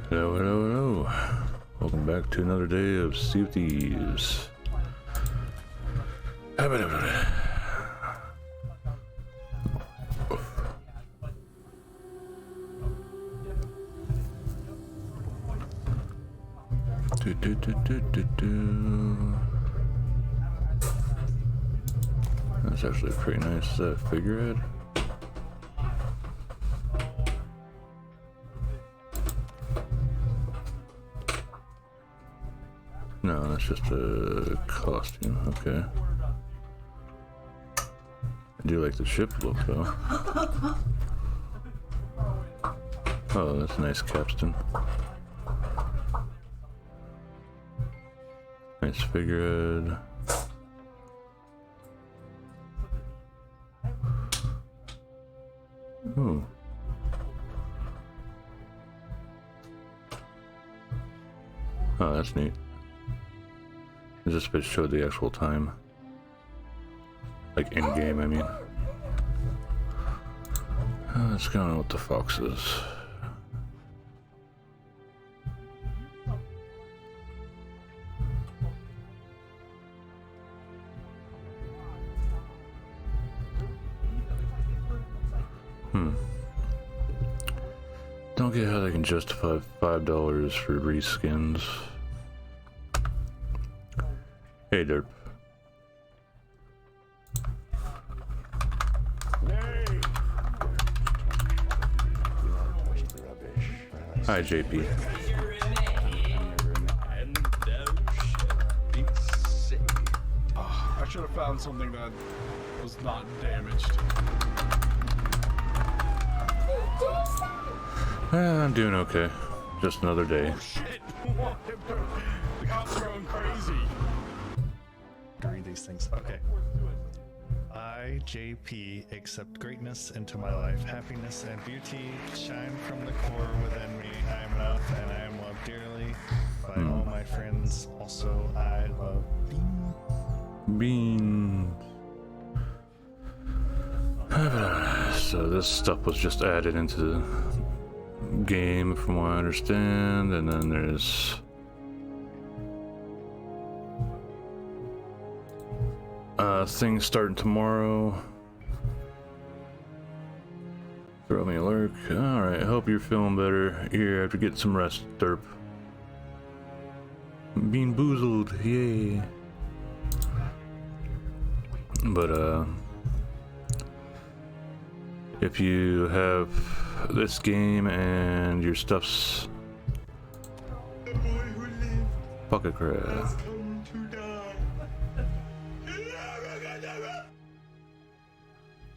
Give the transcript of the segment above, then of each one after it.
Hello, hello, hello. Welcome back to another day of Sea of Thieves. That's actually pretty nice. Is that a figurehead? No, that's just a costume. Okay. I do like the ship look though. Oh, that's a nice capstan. Nice figurehead. Ooh. Oh, that's neat. Is this supposed to show the actual time? Like in game, I mean. Let's go on what the fox is. Don't get how they can justify $5 for reskins. Hey, Derp. Hi, JP. I should have found something that was not damaged. I'm doing okay. Just another day. Oh shit! The cops are going crazy. During these things, okay. I, JP, accept greatness into my life. Happiness and beauty shine from the core within me. I am enough and I am loved dearly by all my friends. Also, I love Beans. So this stuff was just added into the game from what I understand, and then there's things starting tomorrow. Throw me a lurk. Alright, hope you're feeling better. Here, after getting some rest, Derp. Being boozled, yay. But if you have this game and your stuff's bucket crab.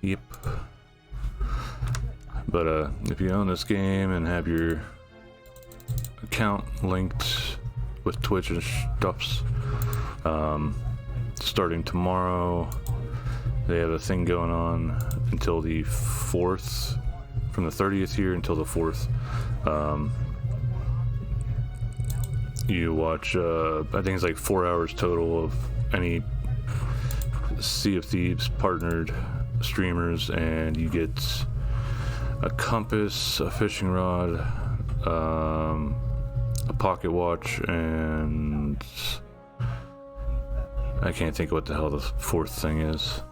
Yep. But if you own this game and have your account linked with Twitch and stuffs, starting tomorrow, they have a thing going on until the 4th, from the 30th here until the 4th. You watch, I think it's like 4 hours total of any Sea of Thieves partnered streamers, and you get a compass, a fishing rod, a pocket watch, and I can't think of what the hell the 4th thing is.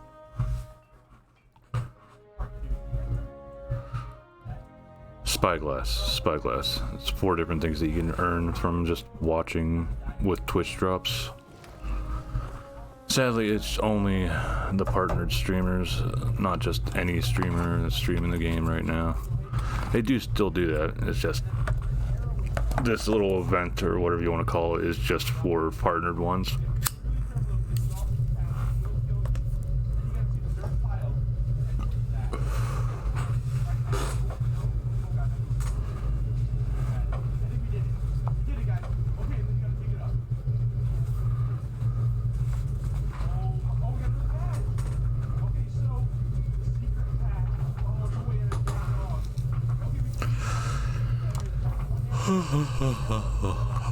Spyglass. It's 4 different things that you can earn from just watching with Twitch drops. Sadly, it's only the partnered streamers, not just any streamer that's streaming the game right now. They do still do that. It's just this little event, or whatever you want to call it, is just for partnered ones.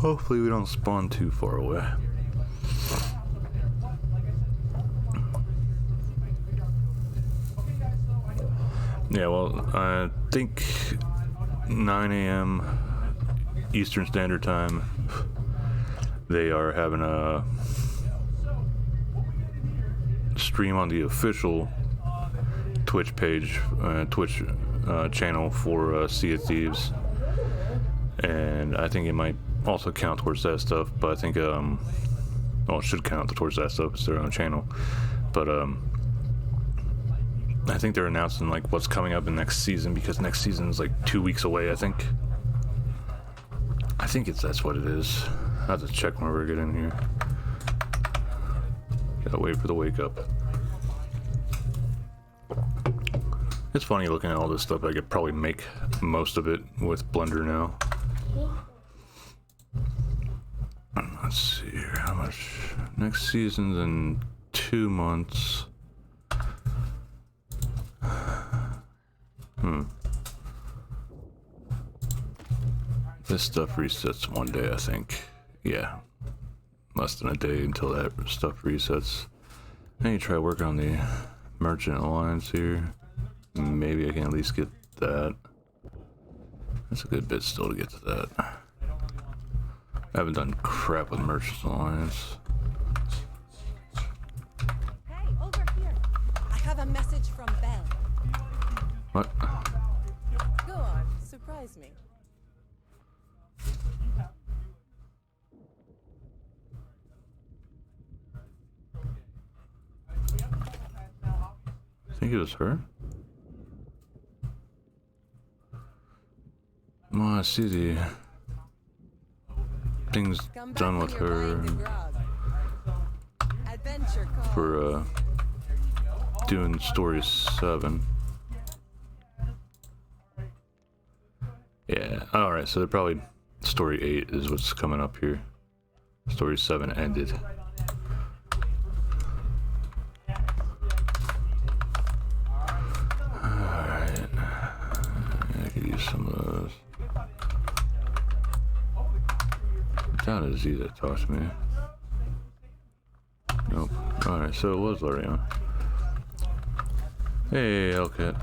Hopefully we don't spawn too far away. Yeah, well, I think 9 a.m. Eastern Standard Time, they are having a stream on the official Twitch page, Twitch channel for Sea of Thieves, and I think it might also count towards that stuff. But I think well, it should count towards that stuff. It's their own channel, but I think they're announcing like what's coming up in next season, because next season is like 2 weeks away. I think that's what it is. I have to check whenever I get in here. Gotta wait for the wake up. It's funny looking at all this stuff. I could probably make most of it with Blender now. Let's see here, how much? Next season's in 2 months. This stuff resets one day, I think. Yeah. Less than a day until that stuff resets. I need to try working on the Merchant Alliance here. Maybe I can at least get that. That's a good bit still to get to that. I haven't done crap with Merchant Alliance. Hey, over here. I have a message from Belle. What? Go on, surprise me. I think it was her. Well, I see the things done with her for doing story 7. Yeah, alright, so they're probably story 8 is what's coming up here. Story 7 ended. Alright, I could use some of those. I doubt it's easy to talk to me. Nope. Alright, so it was Lariana. Hey, Elcat.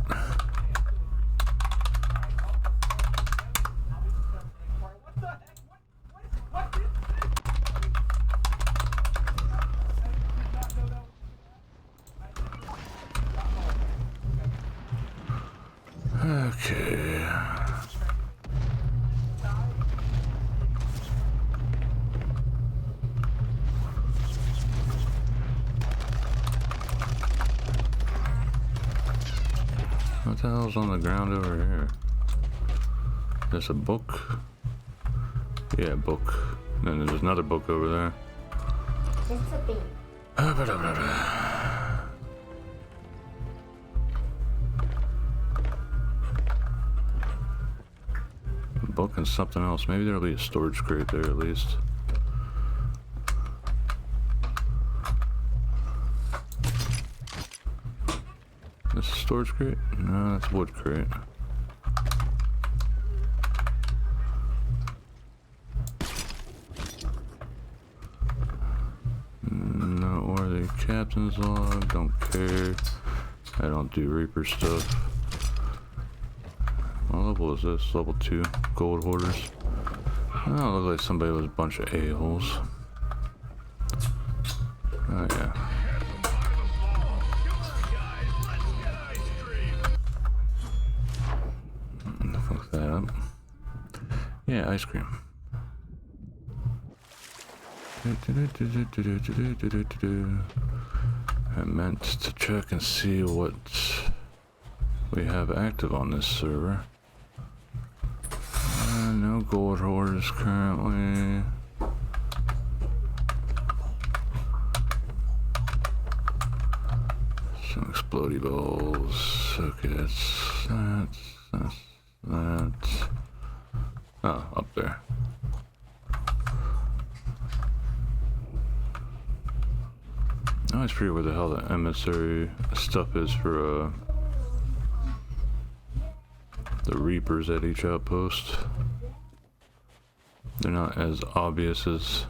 Okay. What the hell's on the ground over here? There's a book. Yeah, book. And then there's another book over there. Just a bit. Book and something else. Maybe there'll be a storage crate there at least. This is a storage crate? No, that's a wood crate. Noteworthy captain's log. Don't care. I don't do Reaper stuff. What level is this? Level 2. Gold hoarders. Oh, looks like somebody was a bunch of a-holes. Oh yeah. Fuck that up. Yeah, ice cream. I meant to check and see what we have active on this server. No gold hoarders currently. Some explodey balls. Okay, that's that. Oh, up there. I always forget where the hell the emissary stuff is for the Reapers at each outpost. They're not as obvious as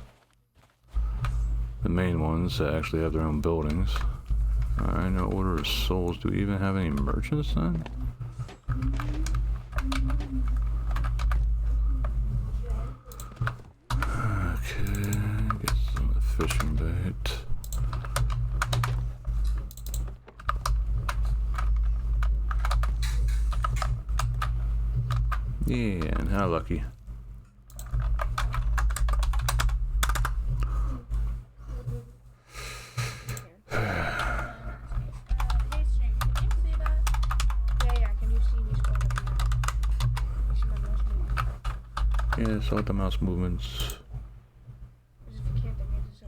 the main ones that actually have their own buildings. Alright, no order of souls. Do we even have any merchants then? fishing bait. Yeah, and how lucky. Hey, stream, can you see that? Yeah, can you see me scrolling up now? You see my mouse moving? Yeah, I saw the mouse movements. Because if you can't, then you just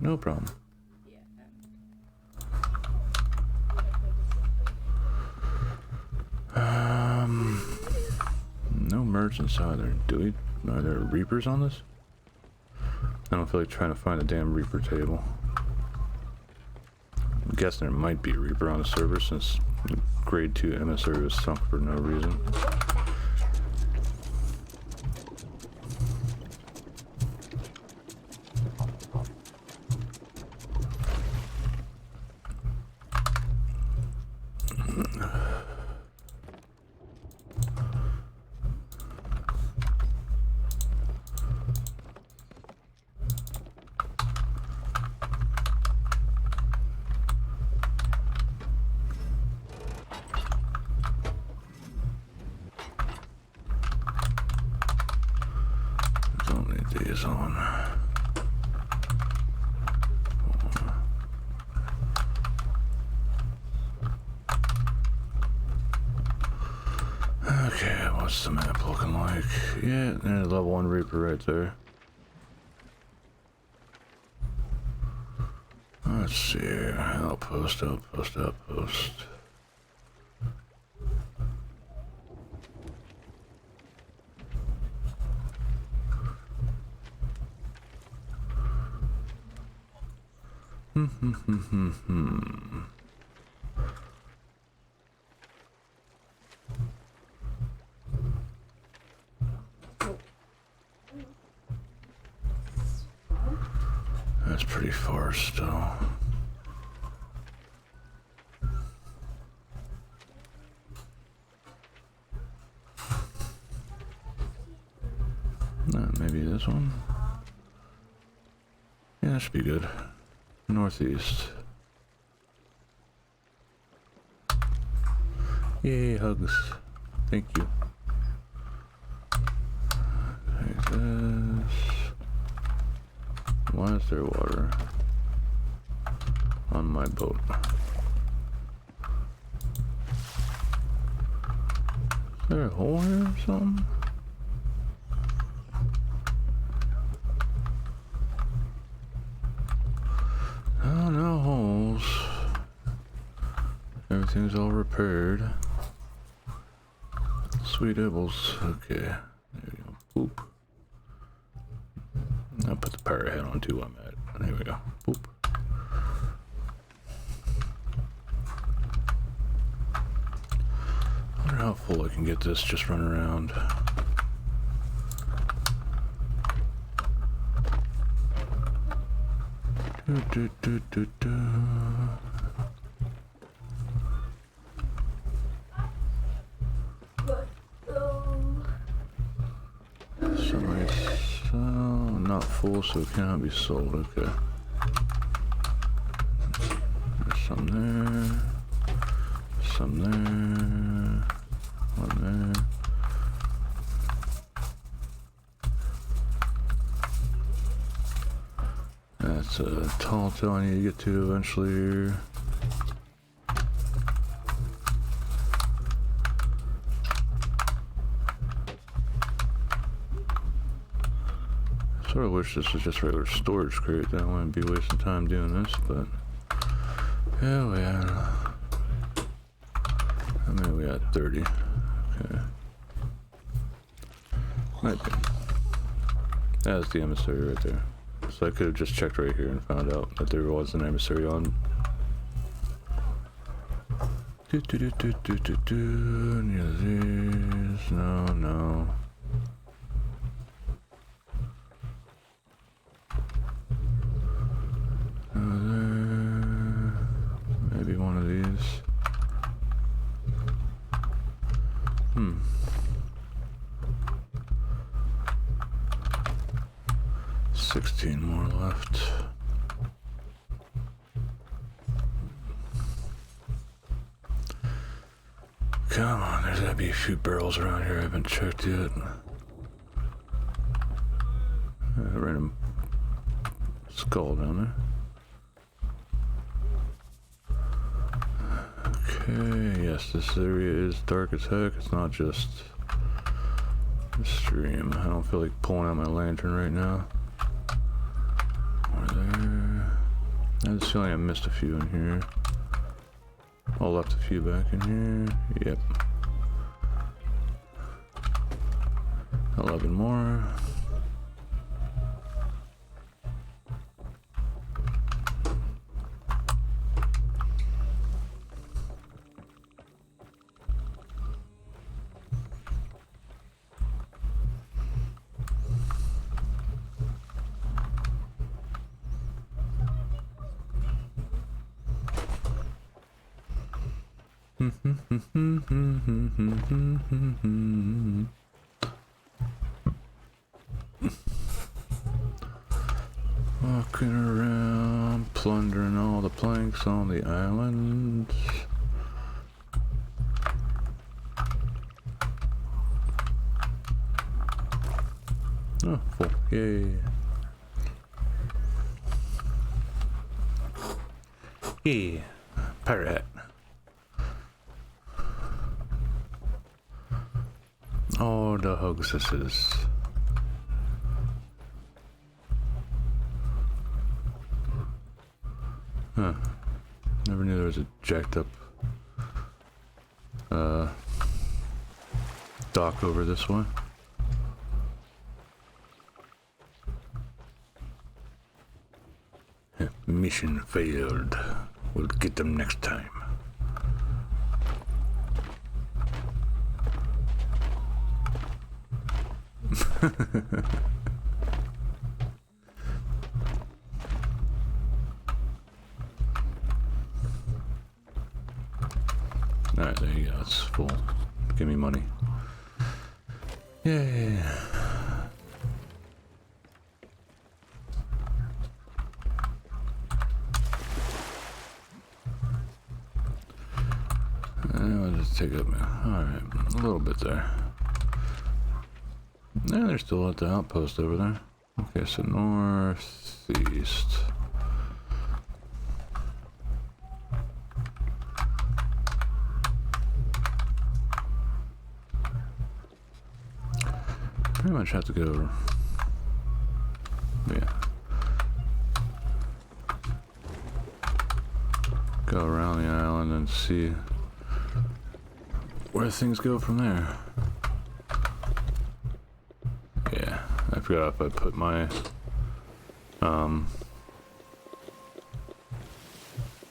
No problem. No merchants either. Are there reapers on this? I don't feel like trying to find a damn reaper table. I'm guessing there might be a reaper on the server since grade 2 emissary was sunk for no reason. Don't need these on. Okay, what's the map looking like? Yeah, there's level 1 reaper right there. Let's see here. Outpost, outpost, outpost. That's pretty far still. Maybe this one? Yeah, that should be good. Northeast. Yay, hugs. Thank you. Take this. Why is there water on my boat? Is there a hole here or something? Oh, no holes. Everything's all repaired. Sweet edibles. Okay. There we go. Boop. I'll put the pirate hat on too while I'm at it. There we go. Boop. I wonder how full I can get this just run around. So not full, so it cannot be sold. Okay. There's some there. Some there. One there. That's a tall tale I need to get to eventually. Sort of wish this was just regular storage crate. Then I wouldn't be wasting time doing this, but hell yeah. How many we got? 30. Okay. Might be. That's the emissary right there. So I could have just checked right here and found out that there was an emissary on. Any of these? No, no. Maybe one of these. 16 more left. Come on, there's gotta be a few barrels around here I haven't checked yet. Random skull down there. Okay, yes, this area is dark as heck. It's not just the stream. I don't feel like pulling out my lantern right now. Over there. I have this feeling I missed a few in here. I left a few back in here. Yep. 11 more. Walking around, plundering all the planks on the island. Oh, full. Yay. Yeah, pirate hat. Oh, the hugs this is. Huh. Never knew there was a jacked up dock over this way. Mission failed. We'll get them next time. Alright, there you go. It's full. Give me money. Yay. I'll just take up. Alright, a little bit there. Yeah, they're still at the outpost over there. Okay, so northeast. Pretty much have to go. Yeah. Go around the island and see where things go from there. Yeah, I forgot if I put my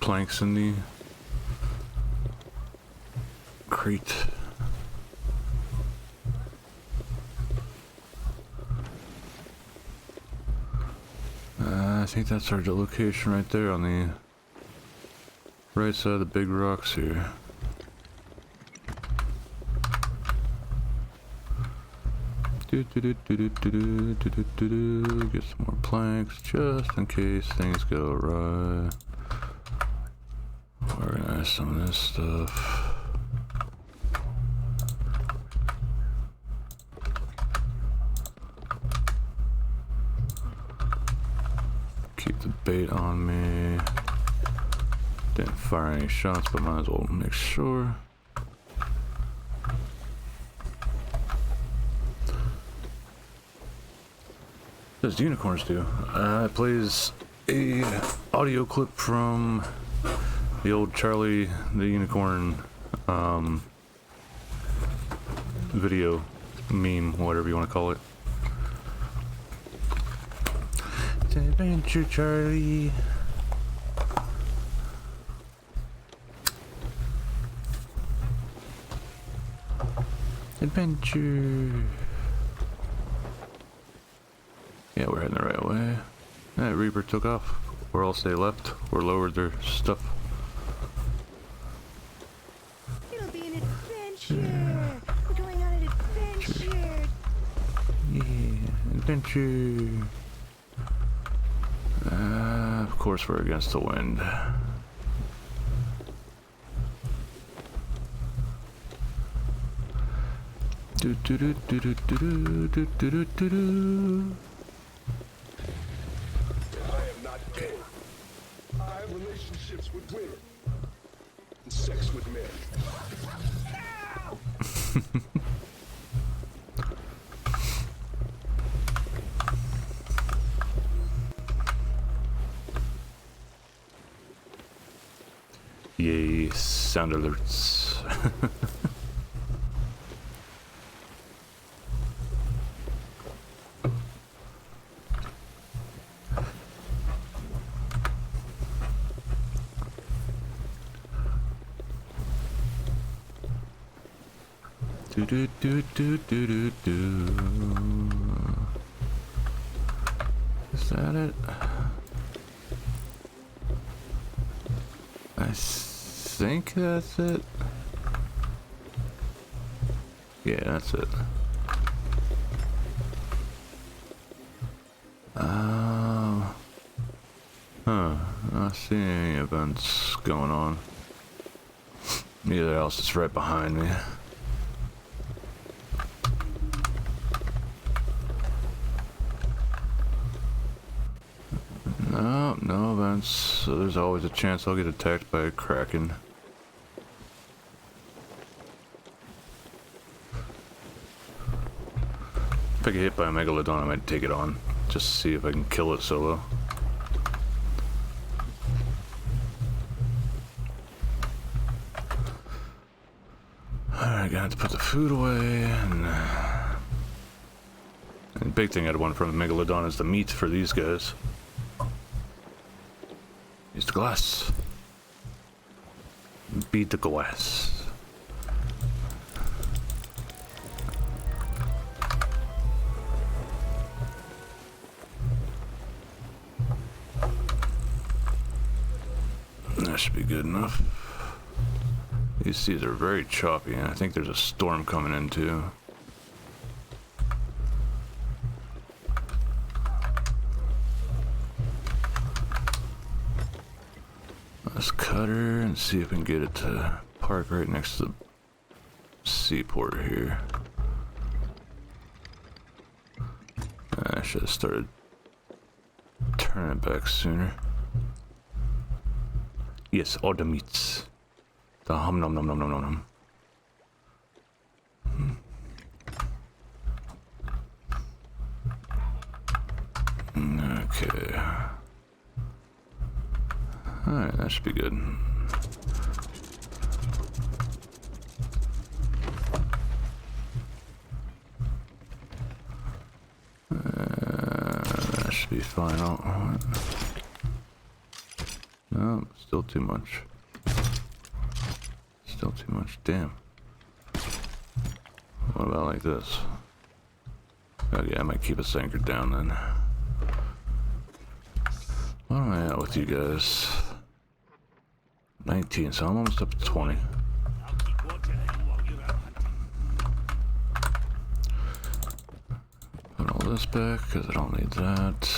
planks in the crate. I think that's our location right there on the right side of the big rocks here. Get some more planks just in case things go right. Organize some of this stuff. Keep the bait on me. Didn't fire any shots, but might as well make sure. As unicorns do. It plays a audio clip from the old Charlie the Unicorn video meme, whatever you want to call it. It's an adventure, Charlie. Adventure. Yeah, we're heading the right way. That Reaper took off. Or else they left or lowered their stuff. It'll be an adventure. We're going on an adventure. Yeah, adventure. course we're against the wind. Do do do do do do do do do do do. I am not gay. I have relationships with women and sex with men. Yay, sound alerts. Do do do do do do do. Is that it? I think that's it. Yeah, that's it. Huh. I don't see any events going on. Neither else is right behind me. No, no events. So there's always a chance I'll get attacked by a kraken. If I get hit by a megalodon, I might take it on. Just to see if I can kill it solo. Alright, gonna have to put the food away, and the big thing I'd want from the megalodon is the meat for these guys. Use the glass. Beat the glass. That should be good enough. These seas are very choppy, and I think there's a storm coming in too. Let's cut her and see if we can get it to park right next to the seaport here. I should have started turning it back sooner. Yes, all the meats. The hum nom nom nom nom nom nom. Okay. Alright, that should be good. That should be fine. No, still too much. Still too much. Damn. What about like this? Oh yeah, I might keep us anchored down then. What am I at with you guys? 19, so I'm almost up to 20. Put all this back because I don't need that.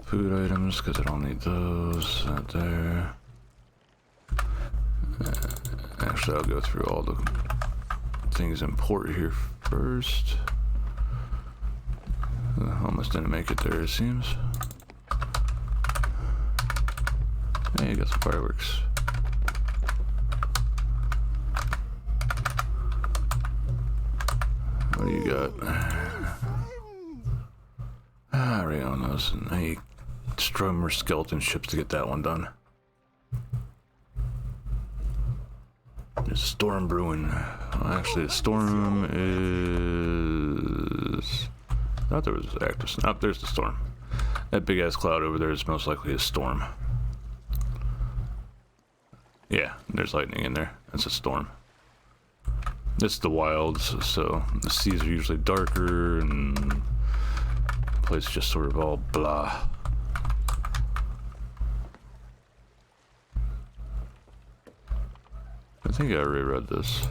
Food items because I don't need those. Not there. Actually, I'll go through all the things in port here first. Almost didn't make it there, it seems. Hey, got some fireworks. What do you got? I already own those. And I need to destroy more skeleton ships to get that one done. There's a storm brewing. Well, actually, the storm is... I thought there was active. Oh, there's the storm. That big ass cloud over there is most likely a storm. Yeah, there's lightning in there. That's a storm. This is the wilds, so the seas are usually darker and the place is just sort of all blah. I think I already read this.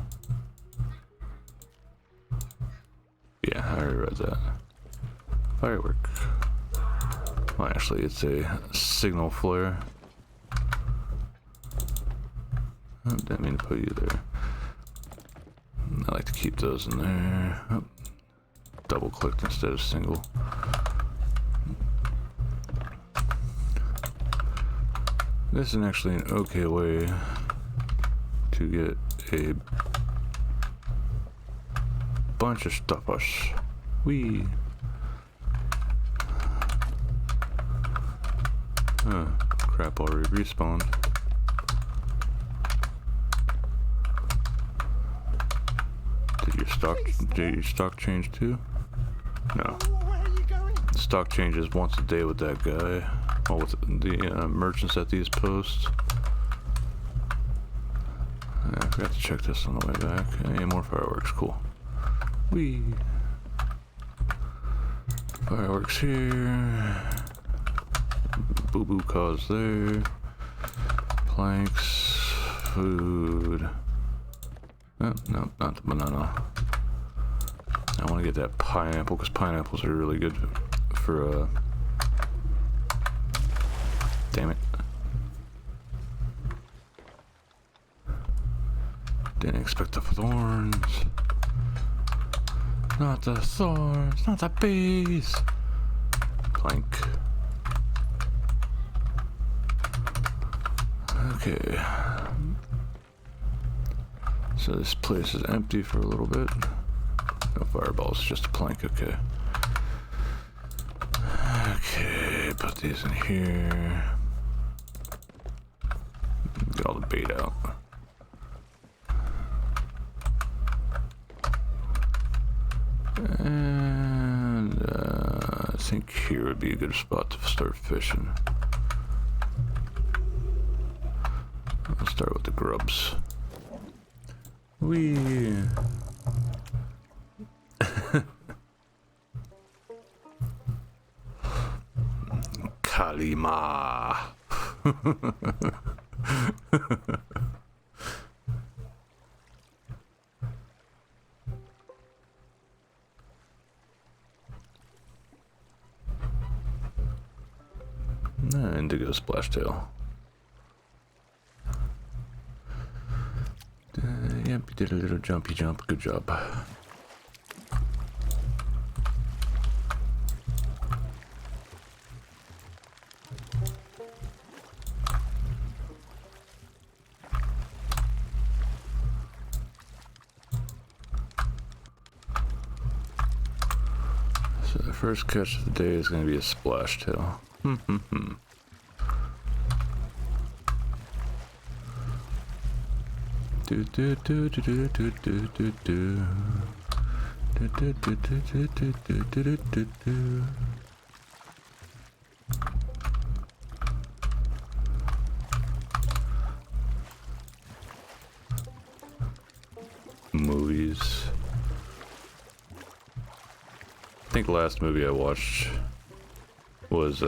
Yeah, I already read that. Firework. Well, actually, it's a signal flare. Oh, didn't mean to put you there. I like to keep those in there. Oh, double clicked instead of single. This is actually an okay way to get a bunch of stuffers. Wee. Oh, crap, already respawned. Did your stock change too? No. Stock changes once a day with that guy. Oh, with the merchants at these posts. Yeah, I forgot to check this on the way back. Hey, more fireworks, cool. Whee! Fireworks here. Boo boo cause there. Planks. Food. Oh, no, not the banana. I want to get that pineapple because pineapples are really good for damn it. Didn't expect the thorns. Not the thorns, not the bees. Plank. Okay. So this place is empty for a little bit. No fireballs, just a plank, okay. Okay, put these in here. Get all the bait out. And I think here would be a good spot to start fishing. I'll start with the grubs. Wee. Kalima. Indigo splashtail. Yep, you did a little jumpy jump. Good job. So the first catch of the day is going to be a splashtail. Do do do do do do do do do. Do do do do do do do do do do. Movies. I think the last movie I watched was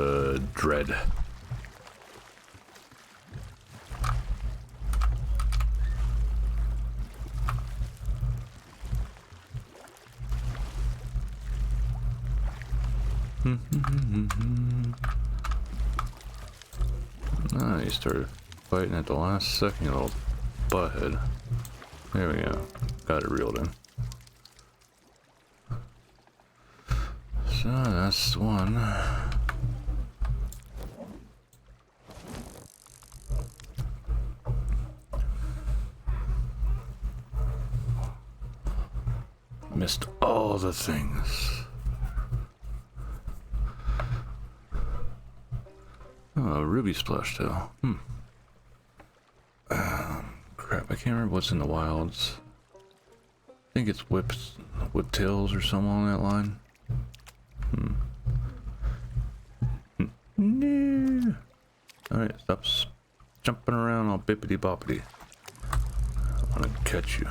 Dread. Ah, you started fighting at the last second, you little butthead. There we go. Got it reeled in. So that's one. Missed all the things. Oh, ruby splashtail. Crap, I can't remember what's in the wilds. I think it's whiptails or something along that line. No. Alright, stop jumping around all bippity boppity. I want to catch you.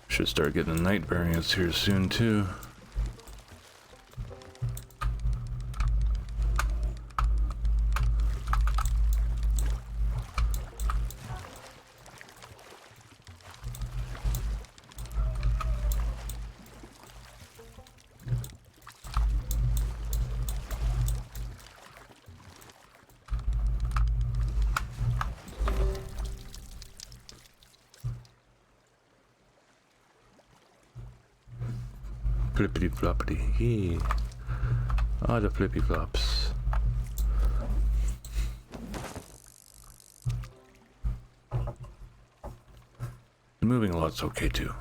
Should start getting the night variants here soon too. Flippity floppity, yeah. Ah, the flippy flops. The moving a lot's okay too.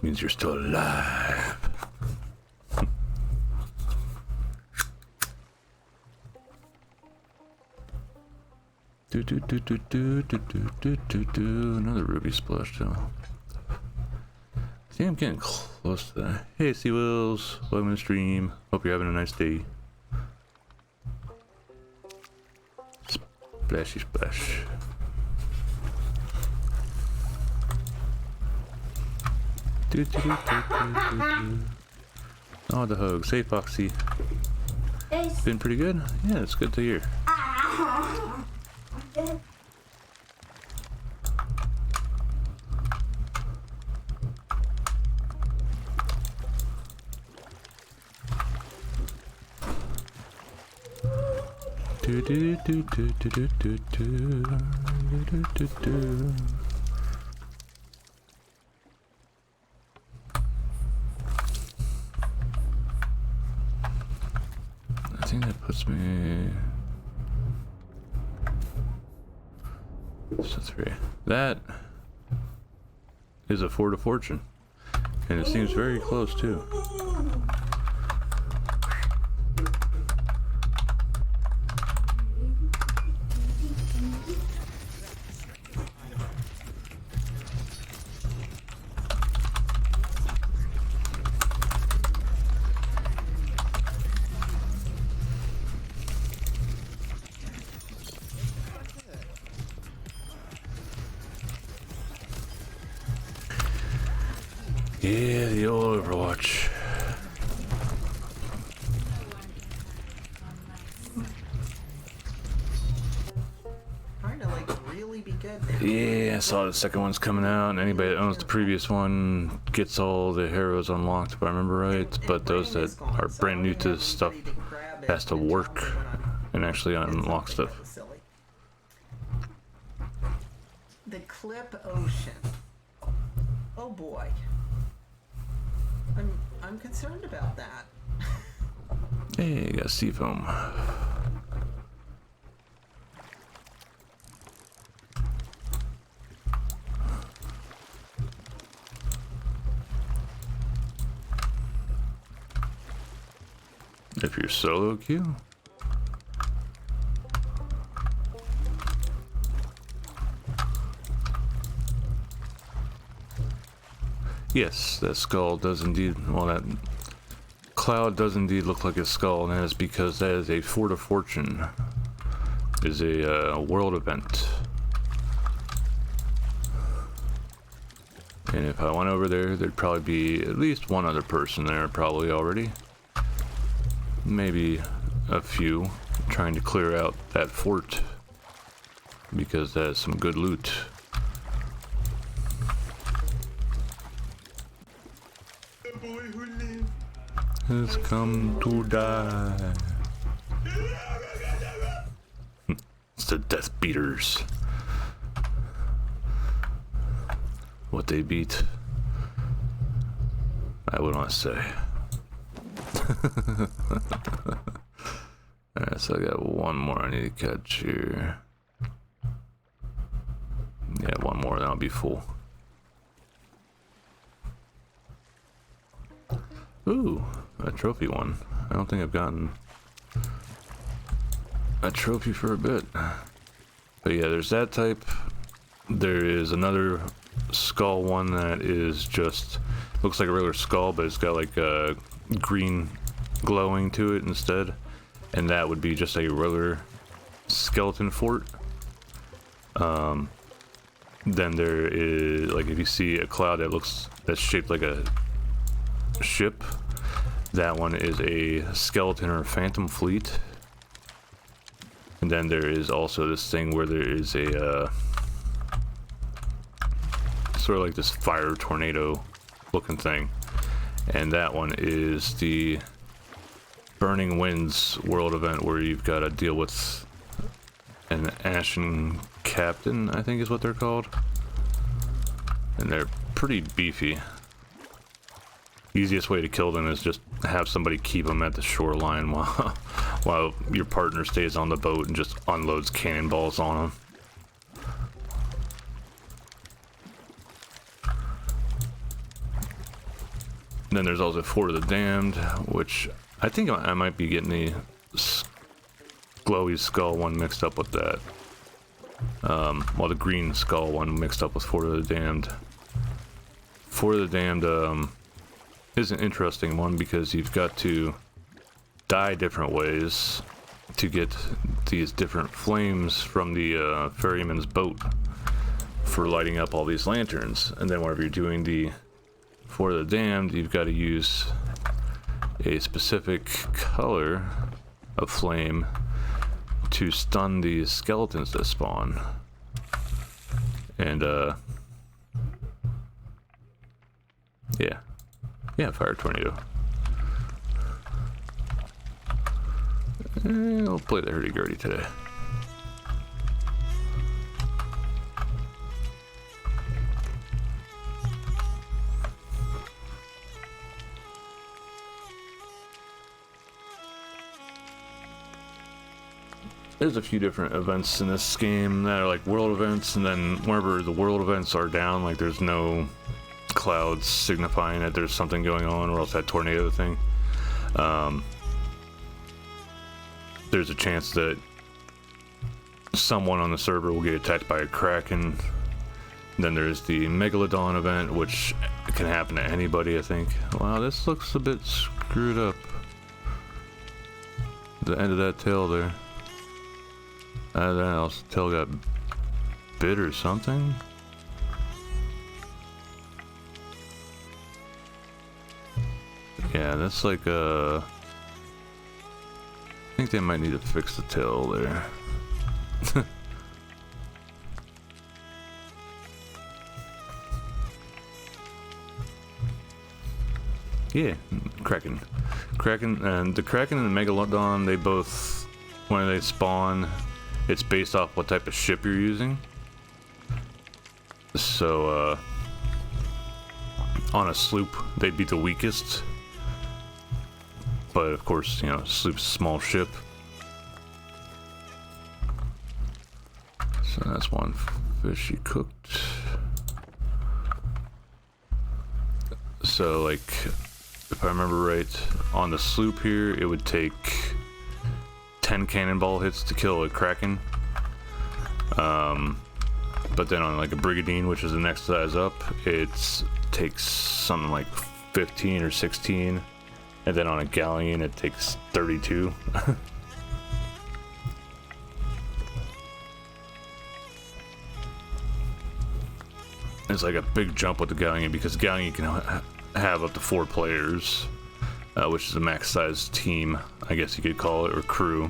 Means you're still alive. Another ruby splash though. I think I'm getting close to that. Hey, Sea Wills, welcome to the stream. Hope you're having a nice day. Splashy splash. Oh, the hugs. Hey, Foxy. It's Been pretty good? Yeah, it's good to hear. I think that puts me. So 3. That is a Fort of Fortune, and it seems very close too. Yeah, the old Overwatch. Trying to like really be good. Yeah, I saw the second one's coming out, and anybody that owns the previous one gets all the heroes unlocked, if I remember right. But those that are brand new to this stuff has to work and actually unlock stuff. The Clip Ocean. Oh boy. I'm concerned about that. Hey, got sea foam. If you're solo queue. Yes, that skull does indeed, well, that cloud does indeed look like a skull, and that is because that is a Fort of Fortune. It is a world event. And if I went over there, there'd probably be at least one other person there probably already. Maybe a few trying to clear out that fort, because that is some good loot. Has come to die. It's the Death Beaters. What they beat, I would want to say. Alright, so I got one more I need to catch here. Yeah, one more, then I'll be full. Ooh, a trophy one. I don't think I've gotten a trophy for a bit. But yeah, there's that type. There is another skull one that is just, looks like a regular skull, but it's got like green glowing to it instead, and that would be just a regular skeleton fort. Then there is, like, if you see a cloud that's shaped like a ship, that one is a skeleton or phantom fleet. And then there is also this thing where there is a sort of like this fire tornado looking thing, and that one is the Burning Winds world event, where you've got to deal with an Ashen Captain, I think is what they're called, and they're pretty beefy. Easiest way to kill them is just have somebody keep them at the shoreline while your partner stays on the boat and just unloads cannonballs on them. And then there's also Fort of the Damned, which I think I might be getting the glowy skull one mixed up with that. Well, the green skull one mixed up with Fort of the Damned. Fort of the Damned is an interesting one because you've got to die different ways to get these different flames from the ferryman's boat for lighting up all these lanterns. And then whenever you're doing the Fort of the Damned, you've got to use a specific color of flame to stun these skeletons that spawn. And yeah, fire tornado. I'll play the hurdy-gurdy today. There's a few different events in this game that are like world events, and then whenever the world events are down, like there's no clouds signifying that there's something going on, or else that tornado thing. There's a chance that someone on the server will get attacked by a kraken. Then there's the Megalodon event, which can happen to anybody, I think. Wow, this looks a bit screwed up. The end of that tail there. That tail got bit or something. Yeah, that's like I think they might need to fix the tail there. Yeah, Kraken. And the Kraken and the Megalodon, they both, when they spawn, it's based off what type of ship you're using. So, on a sloop, they'd be the weakest. But of course, you know, sloop's a small ship. So that's one fish you cooked. So, like, if I remember right, on the sloop here, it would take 10 cannonball hits to kill a Kraken. But then on like a Brigadine, which is the next size up, it takes something like 15 or 16. And then on a Galleon, it takes 32. It's like a big jump with the Galleon, because Galleon can have up to 4 players, which is a max size team, I guess you could call it, or crew.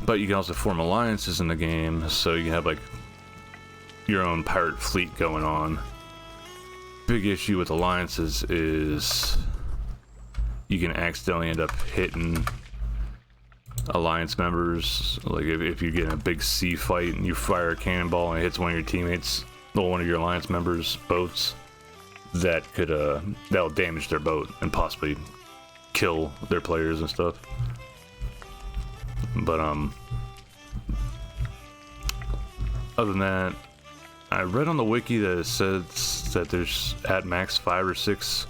But you can also form alliances in the game, so you can have like your own pirate fleet going on. Big issue with alliances is you can accidentally end up hitting alliance members. Like if you get in a big sea fight and you fire a cannonball and it hits one of your teammates, or one of your alliance members' boats, that could that'll damage their boat and possibly kill their players and stuff. But other than that, I read on the wiki that it says that there's at max 5 or 6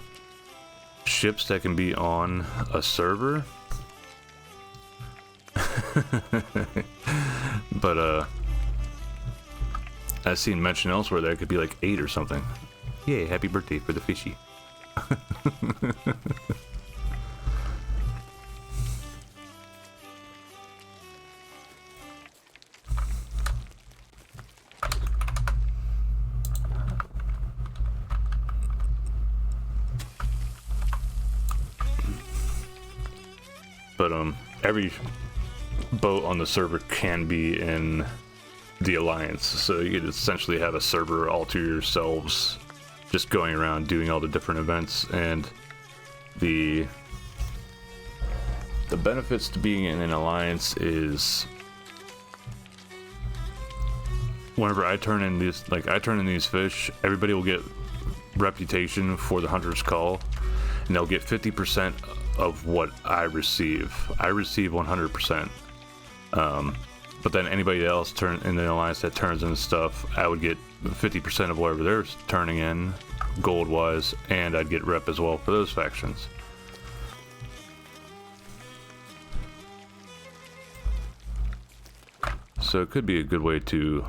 ships that can be on a server. But I've seen mention elsewhere that it could be like 8 or something. Yay, happy birthday for the fishy. But every boat on the server can be in the alliance, so you could essentially have a server all to yourselves, just going around doing all the different events. And the benefits to being in an alliance is whenever I turn in these fish, everybody will get reputation for the hunter's call, and they'll get 50% of what I receive. I receive 100%. But then anybody else in the alliance that turns in stuff, I would get 50% of whatever they're turning in, gold wise, and I'd get rep as well for those factions. So it could be a good way to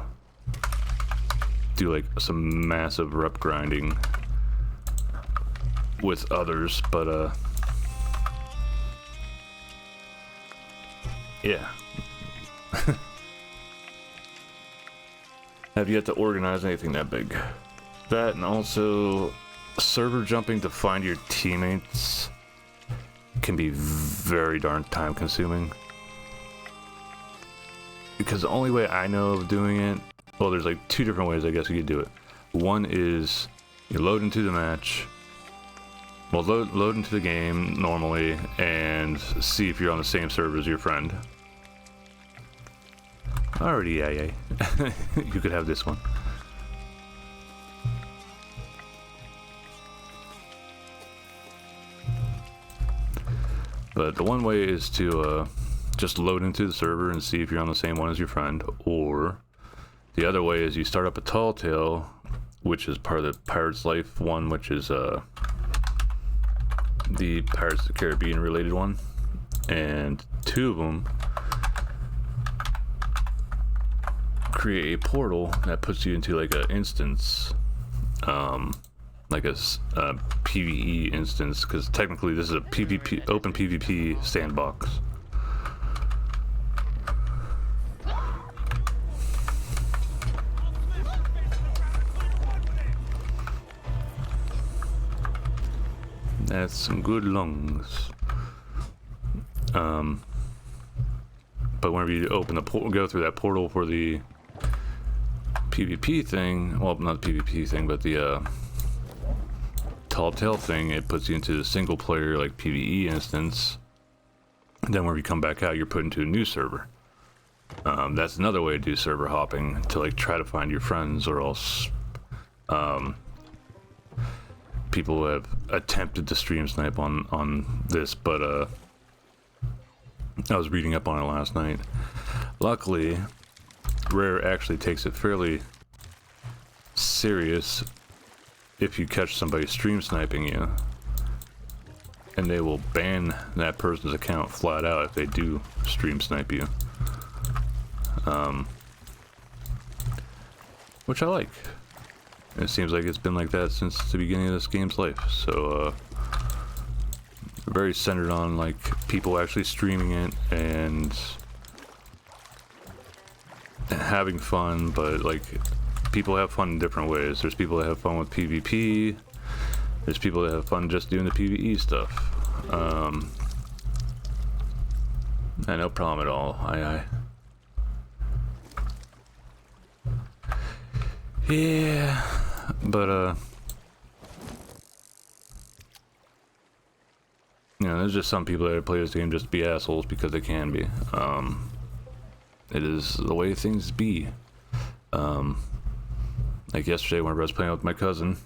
do like some massive rep grinding with others, but yeah. Have yet to organize anything that big. That, and also server jumping to find your teammates can be very darn time consuming. Because the only way I know of doing it, well, there's like two different ways I guess you could do it. One is you load into the match, well, load into the game normally and see if you're on the same server as your friend. Alrighty, yeah. You could have this one. But the one way is to just load into the server and see if you're on the same one as your friend, or the other way is you start up a tall tale, which is part of the Pirates Life one, which is the Pirates of the Caribbean related one, and two of them create a portal that puts you into like an instance, like a PvE instance, because technically this is a PvP, open PvP sandbox. That's some good lungs. But whenever you open the portal, go through that portal for the PvP thing, well, not the PvP thing, but the Tall Tale thing, it puts you into the single player like PvE instance. And then when you come back out, you're put into a new server. That's another way to do server hopping, to like try to find your friends, or else people have attempted to stream snipe on this, but I was reading up on it last night. Luckily, Rare actually takes it fairly serious if you catch somebody stream sniping you, and they will ban that person's account flat out if they do stream snipe you, which I like. It seems like it's been like that since the beginning of this game's life, so very centered on like people actually streaming it and having fun, but like people have fun in different ways. There's people that have fun with PvP, there's people that have fun just doing the PvE stuff. No problem at all. Yeah, but you know, there's just some people that play this game just to be assholes because they can be. It is the way things be. Like yesterday whenever I was playing with my cousin,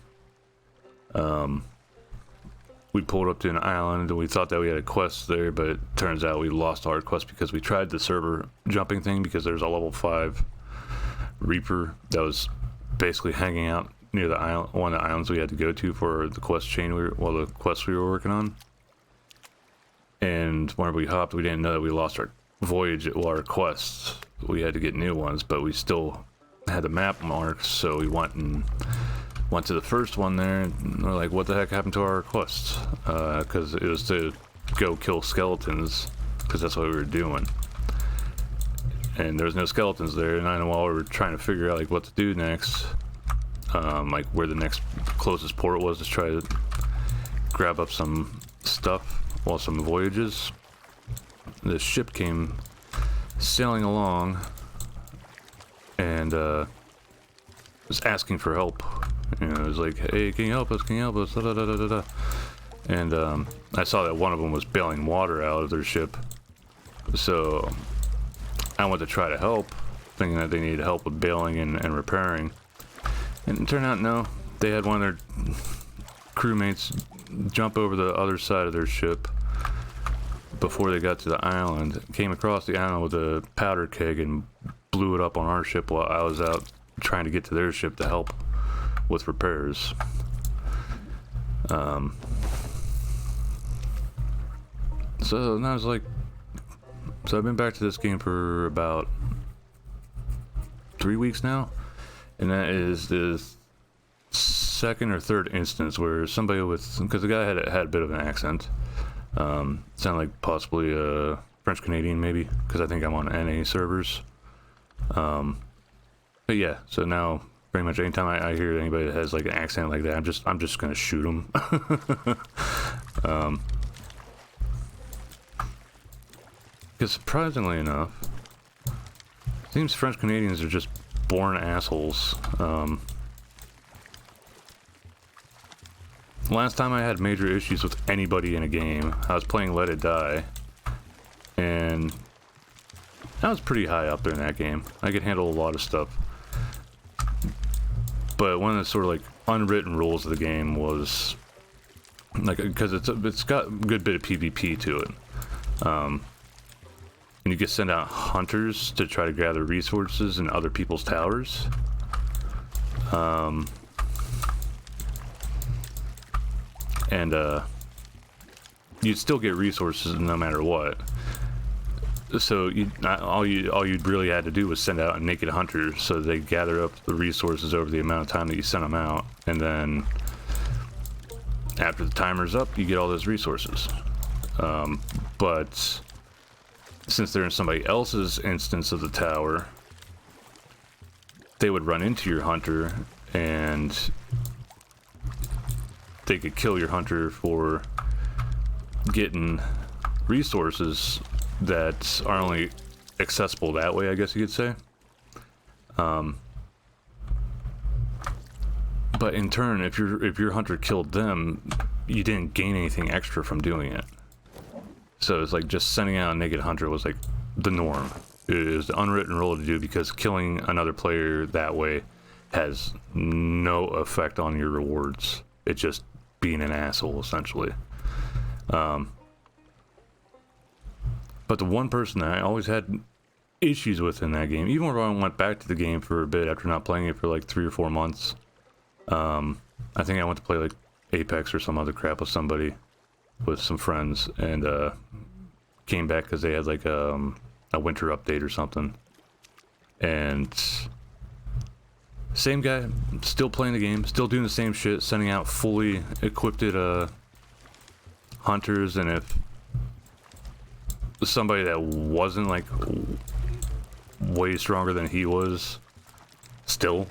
we pulled up to an island and we thought that we had a quest there, but it turns out we lost our quest because we tried the server jumping thing, because there's a level 5 Reaper that was basically hanging out near the island, one of the islands we had to go to for the quest chain the quest we were working on. And whenever we hopped, we didn't know that we lost our voyage, our quests. We had to get new ones, but we still had the map marked, so we went and Went to the first one there, and we're like, what the heck happened to our quests? Because it was to go kill skeletons, because that's what we were doing. And there was no skeletons there, and I know while we were trying to figure out like what to do next, like where the next closest port was to try to grab up some stuff while some voyages, the ship came sailing along and was asking for help. You know, it was like, hey, can you help us? Can you help us? Da, da, da, da, da. And I saw that one of them was bailing water out of their ship, so I went to try to help, thinking that they needed help with bailing and repairing. And it turned out, no, they had one of their crewmates jump over the other side of their ship before they got to the island, came across the island with a powder keg and blew it up on our ship while I was out trying to get to their ship to help with repairs. So now I was like, so I've been back to this game for about 3 weeks now, and that is the second or third instance where somebody with, because the guy had a bit of an accent, sounded like possibly a French Canadian maybe, because I think I'm on NA servers. But yeah, so now pretty much anytime I hear anybody that has like an accent like that, I'm just gonna shoot them. Because surprisingly enough, it seems French Canadians are just born assholes. Last time I had major issues with anybody in a game, I was playing Let It Die, and I was pretty high up there in that game. I could handle a lot of stuff. But one of the sort of like unwritten rules of the game was, like, because it's got a good bit of PvP to it. And you can send out hunters to try to gather resources in other people's towers. And you'd still get resources no matter what. So all you'd really had to do was send out a naked hunter, so they gather up the resources over the amount of time that you sent them out, and then after the timer's up, you get all those resources. But since they're in somebody else's instance of the tower, they would run into your hunter, and they could kill your hunter for getting resources that are only accessible that way, I guess you could say. But in turn, if your hunter killed them, you didn't gain anything extra from doing it. So it's like just sending out a naked hunter was like the norm. It is the unwritten rule to do, because killing another player that way has no effect on your rewards. It's just being an asshole, essentially. But the one person that I always had issues with in that game, even when I went back to the game for a bit after not playing it for like 3 or 4 months, I think I went to play like Apex or some other crap with somebody, with some friends, and came back because they had like a winter update or something. And same guy, still playing the game, still doing the same shit, sending out fully equipped hunters, and if somebody that wasn't like way stronger than he was still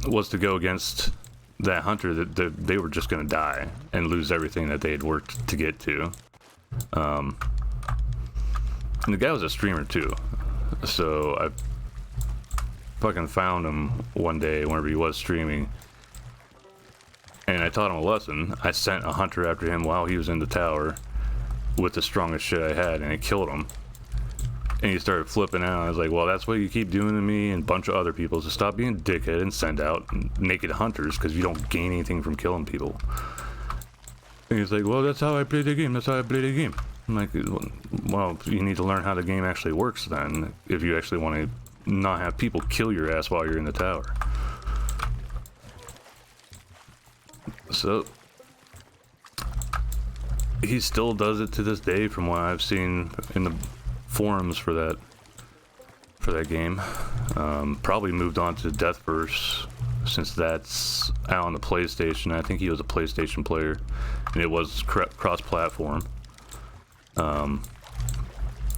was to go against that hunter, that they were just gonna die and lose everything that they had worked to get to. And the guy was a streamer too, so I fucking found him one day whenever he was streaming, and I taught him a lesson. I sent a hunter after him while he was in the tower with the strongest shit I had, and it killed him. And he started flipping out. I was like, well, that's what you keep doing to me and a bunch of other people, so stop being a dickhead and send out naked hunters, because you don't gain anything from killing people. And he's like, well, that's how I play the game, that's how I play the game. I'm like, well, you need to learn how the game actually works then, if you actually want to not have people kill your ass while you're in the tower. So he still does it to this day, from what I've seen in the forums for that game. Probably moved on to Deathverse since that's out on the PlayStation. I think he was a PlayStation player, and it was cross-platform.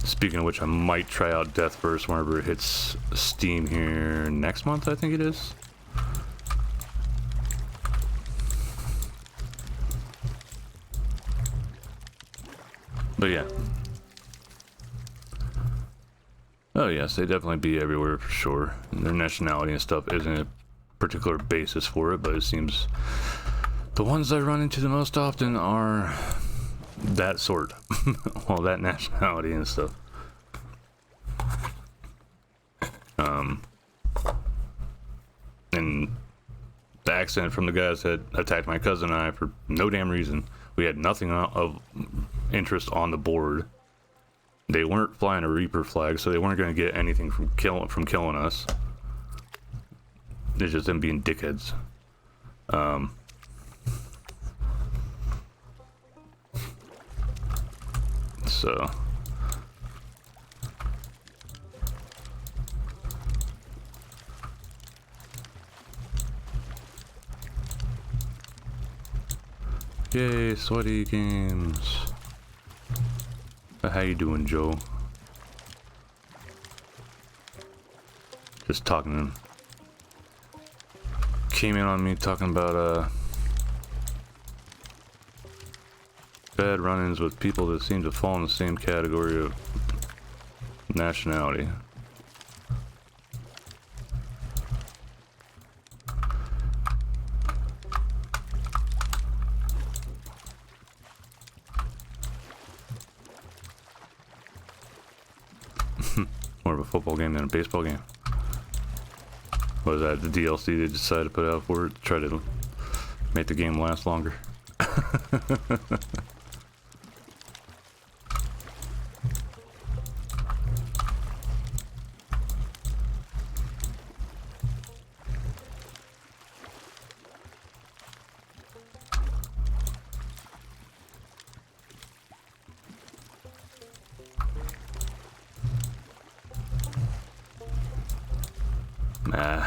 Speaking of which, I might try out Deathburst whenever it hits Steam here next month, I think it is. But yeah. Oh yes, they definitely be everywhere for sure. And their nationality and stuff isn't a particular basis for it, but it seems the ones I run into the most often are that sort. Well, that nationality and stuff. And the accent from the guys that attacked my cousin and I for no damn reason. We had nothing of interest on the board. They weren't flying a Reaper flag, so they weren't going to get anything from killing us. It's just them being dickheads. So yay, sweaty games. How you doing, Joe? Just talking to him. Came in on me talking about bad run-ins with people that seem to fall in the same category of nationality. More of a football game than a baseball game. Was that the DLC they decided to put out for it to try to make the game last longer? Nah.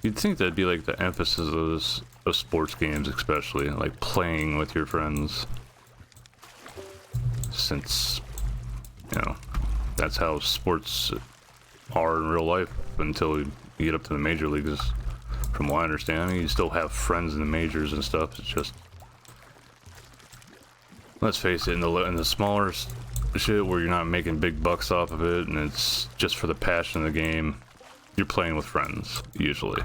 You'd think that'd be like the emphasis of sports games, especially like playing with your friends, since you know that's how sports are in real life until you get up to the major leagues. From what I understand, you still have friends in the majors and stuff. It's just, let's face it, in the smaller shit where you're not making big bucks off of it and it's just for the passion of the game, you're playing with friends usually.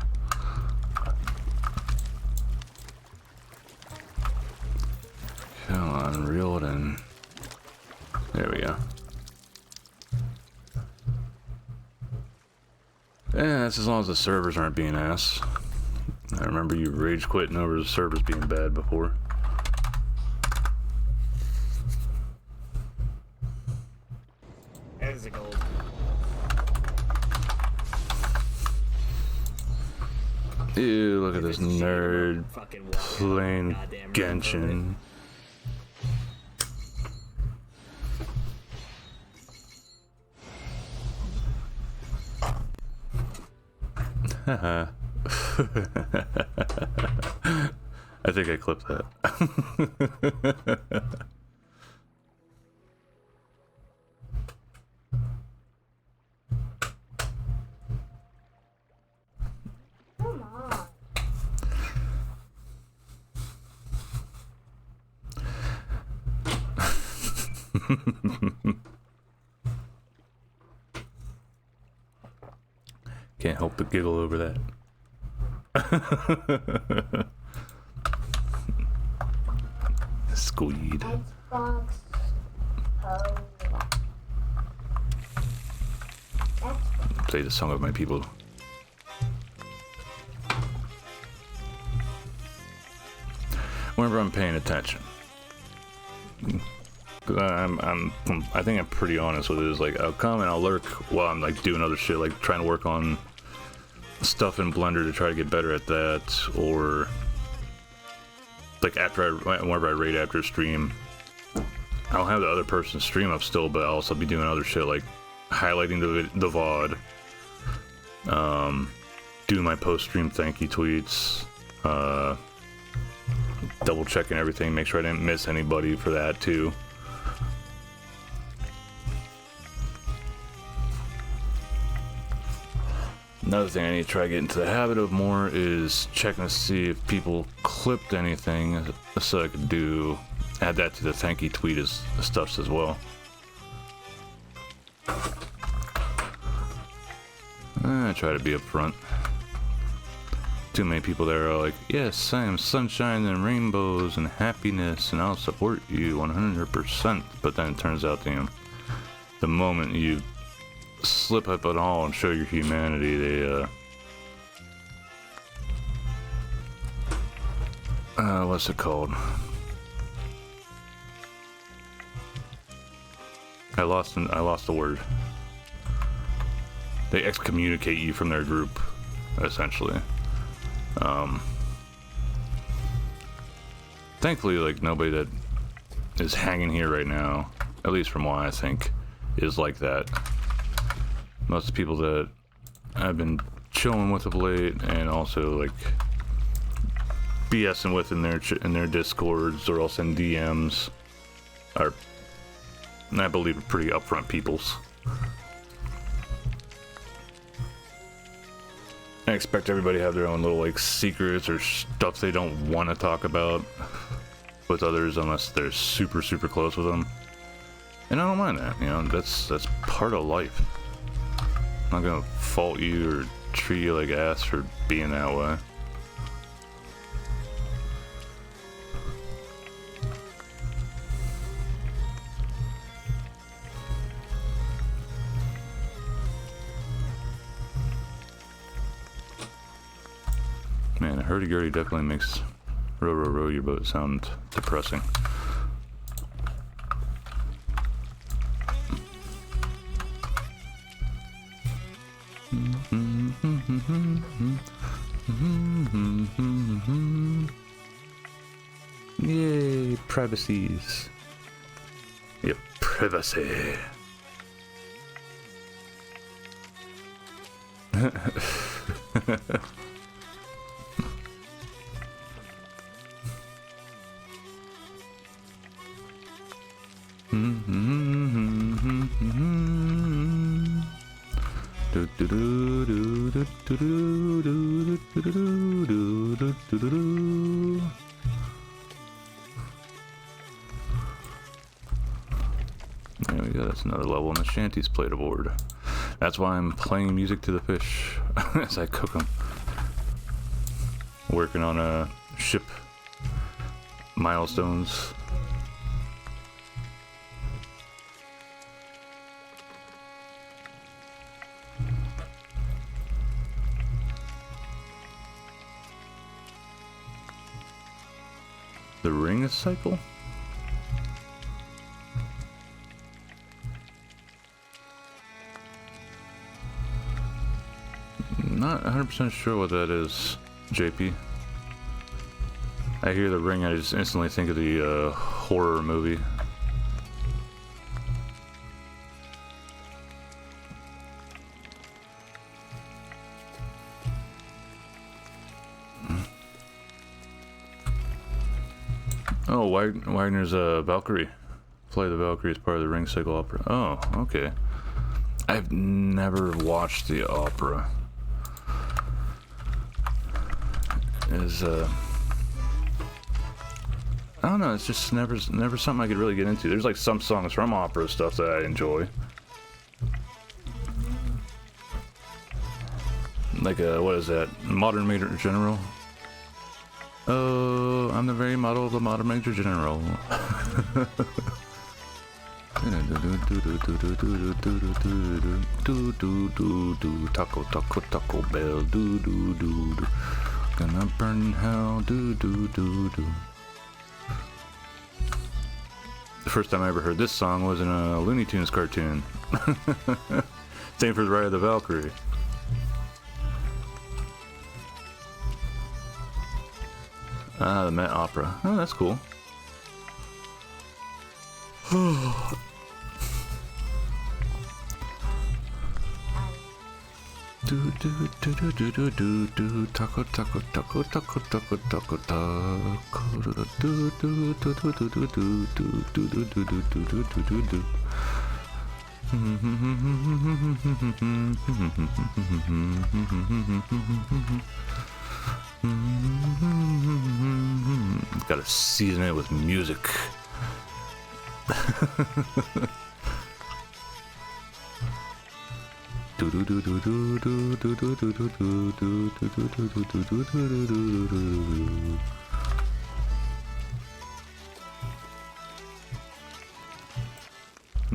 Come on, reel it in. There we go. Yeah, that's as long as the servers aren't being ass. I remember you rage quitting over the servers being bad before. There's a gold. Ew, look at this nerd Fucking playing goddamn Genshin. Haha. I think I clipped that. Come on. Can't help but giggle over that. Squeed. Xbox. Oh. Xbox. Play the song of my people. Whenever I'm paying attention. 'Cause I think I'm pretty honest with it. It's like I'll come and I'll lurk while I'm like doing other shit, like trying to work on stuff in Blender to try to get better at that, or like whenever I raid after a stream, I'll have the other person's stream up still, but I'll also be doing other shit like highlighting the VOD, doing my post-stream thank you tweets, double checking everything, make sure I didn't miss anybody for that too. Another thing I need to try to get into the habit of more is checking to see if people clipped anything, so I could add that to the thank you tweet stuffs as well. I try to be upfront. Too many people there are like, yes, I am sunshine and rainbows and happiness and I'll support you 100%. But then it turns out, the moment you slip up at all and show your humanity, they, what's it called? I lost the word. They excommunicate you from their group, essentially. Thankfully, like, nobody that is hanging here right now, at least from what I think, is like that. Most of the people that I've been chilling with of late, and also like BSing with in their discords or else in DMs, are, I believe, pretty upfront peoples. I expect everybody to have their own little like secrets or stuff they don't want to talk about with others unless they're super close with them. And I don't mind that, that's part of life. I'm not gonna fault you or treat you like ass for being that way. Man, a hurdy-gurdy definitely makes row your boat sound depressing. Yay, privacies. Yep, privacy. There we go, that's another level in the shanty's played aboard. That's why I'm playing music to the fish as I cook them. Working on a ship milestones. The ring cycle? Not 100% sure what that is, JP. I hear the ring, I just instantly think of the horror movie. Oh, Wagner's Valkyrie. Play the Valkyrie as part of the Ring Cycle opera. Oh, okay. I've never watched the opera. I don't know, it's just never something I could really get into. There's like some songs from opera stuff that I enjoy. Like what is that? Modern Major General? Oh, I'm the very model of the Modern Major General. Taco, taco, taco bell, do do do do. Gonna burn in hell, do do do do. The first time I ever heard this song was in a Looney Tunes cartoon. Same for the Ride of the Valkyrie. Ah, the Met Opera. Oh, that's cool. Taco, taco, taco, taco, taco, taco, taco. Gotta season it with music.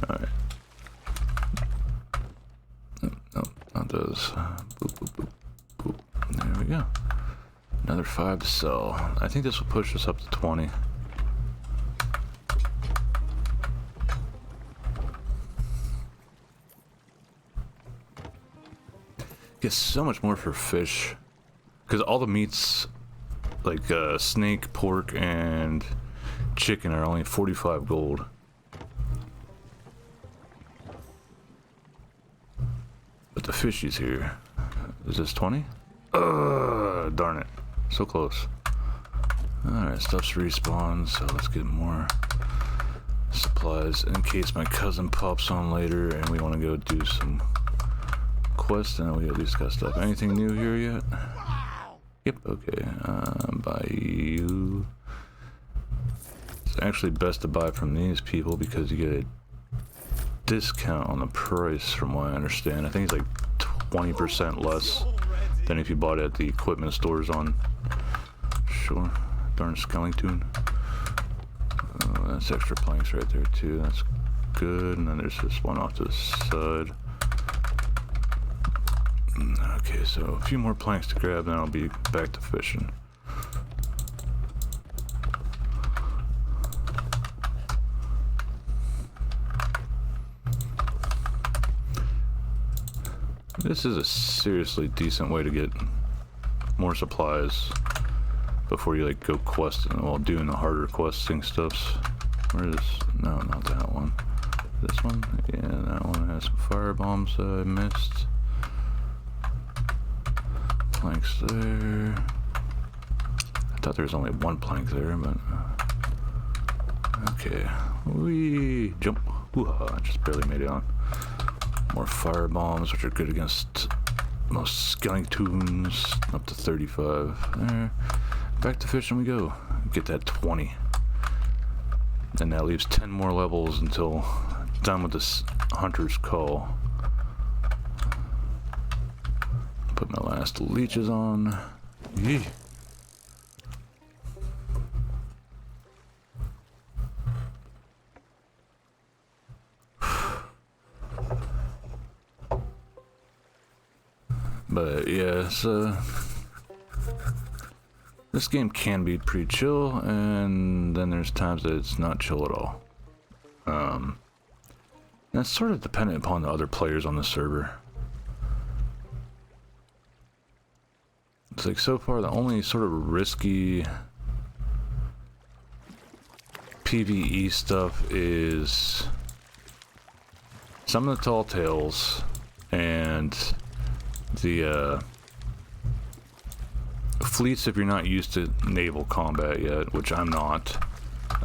Alright. No, not those. Boop, boop, boop, boop. There we go. Another 5 to sell. I think this will push us up to 20. Get so much more for fish. Because all the meats, like snake, pork, and chicken, are only 45 gold. But the fishies here. Is this 20? Darn it. So close. Alright, stuff's respawned, so let's get more supplies in case my cousin pops on later and we want to go do some quests, and we at least got stuff. Anything new here yet? Yep, okay. Buy you. It's actually best to buy from these people because you get a discount on the price from what I understand. I think it's like 20% less than if you bought it at the equipment stores on shore. Darn skeleton. Oh, that's extra planks right there too. That's good. And then there's this one off to the side. Okay, so a few more planks to grab, then I'll be back to fishing. This is a seriously decent way to get more supplies before you like go questing, while doing the harder questing stuffs. Where is, no, not that one. This one? Yeah, that one has some fire bombs that I missed. Planks there. I thought there was only one plank there, but okay. Wee jump. Ooh, I just barely made it on. More fire bombs, which are good against most skeletons. Up to 35. There. Back to fishing we go. Get that 20. And that leaves 10 more levels until done with this hunter's call. Put my last leeches on. Yee. But yeah, so this game can be pretty chill, and then there's times that it's not chill at all. That's sort of dependent upon the other players on the server. It's like so far the only sort of risky PvE stuff is some of the tall tales and the fleets if you're not used to naval combat yet, which I'm not.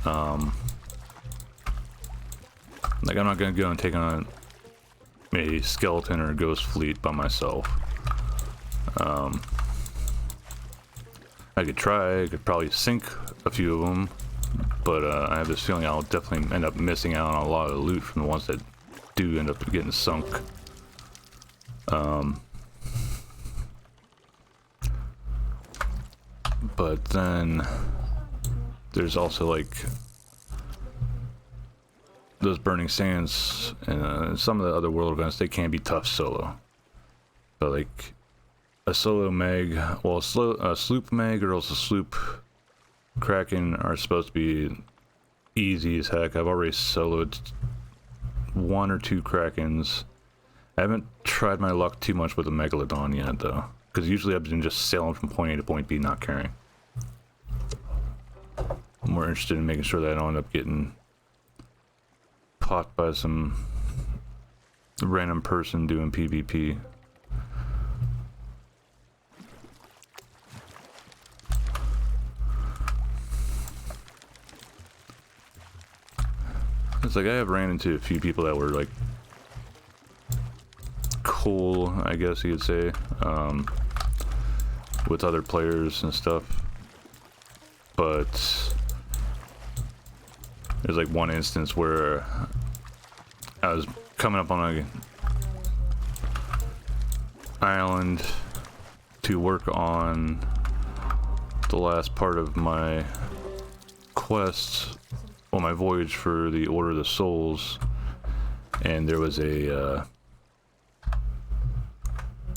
Like I'm not gonna go and take on a skeleton or a ghost fleet by myself. I could try, I could probably sink a few of them, but I have this feeling I'll definitely end up missing out on a lot of loot from the ones that do end up getting sunk. But then there's also like those burning sands and some of the other world events, they can be tough solo. But like a solo meg, well a sloop meg or else a sloop kraken are supposed to be easy as heck. I've already soloed 1 or 2 krakens. I haven't tried my luck too much with a megalodon yet though, because usually I've been just sailing from point A to point B not carrying. I'm more interested in making sure that I don't end up getting popped by some random person doing PvP. it's like I have ran into a few people that were like cool, I guess you could say, with other players and stuff. But there's like one instance where I was coming up on a island to work on the last part of my quest, well, my voyage for the Order of the Souls, and there was a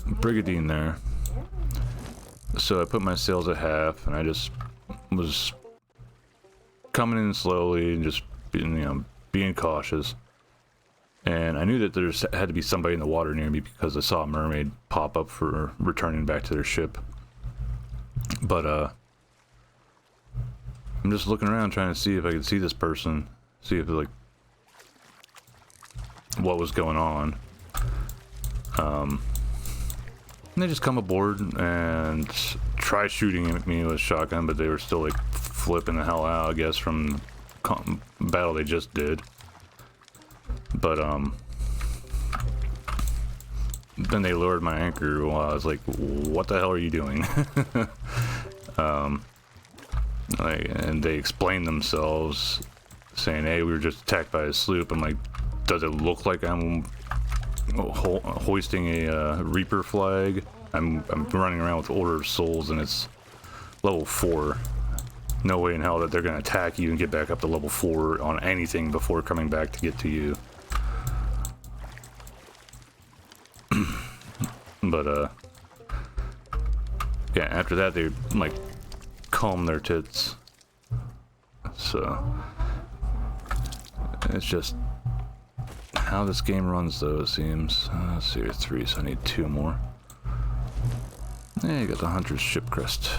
brigandine there. So I put my sails at half, and I just was coming in slowly and just being cautious. And I knew that there had to be somebody in the water near me because I saw a mermaid pop up for returning back to their ship. But I'm just looking around trying to see if I could see this person, see if like what was going on. And they just come aboard and try shooting at me with a shotgun, but they were still like flipping the hell out, I guess, from the battle they just did. But then they lowered my anchor while I was like, what the hell are you doing? And they explained themselves saying, hey, we were just attacked by a sloop. I'm like, does it look like I'm hoisting a Reaper flag? I'm running around with Order of Souls and it's level 4. No way in hell that they're gonna attack you and get back up to level 4 on anything before coming back to get to you. But yeah, after that they like calm their tits. So it's just how this game runs, though, it seems. Let's see, 3, so I need 2 more. Yeah, you got the Hunter's ship crest.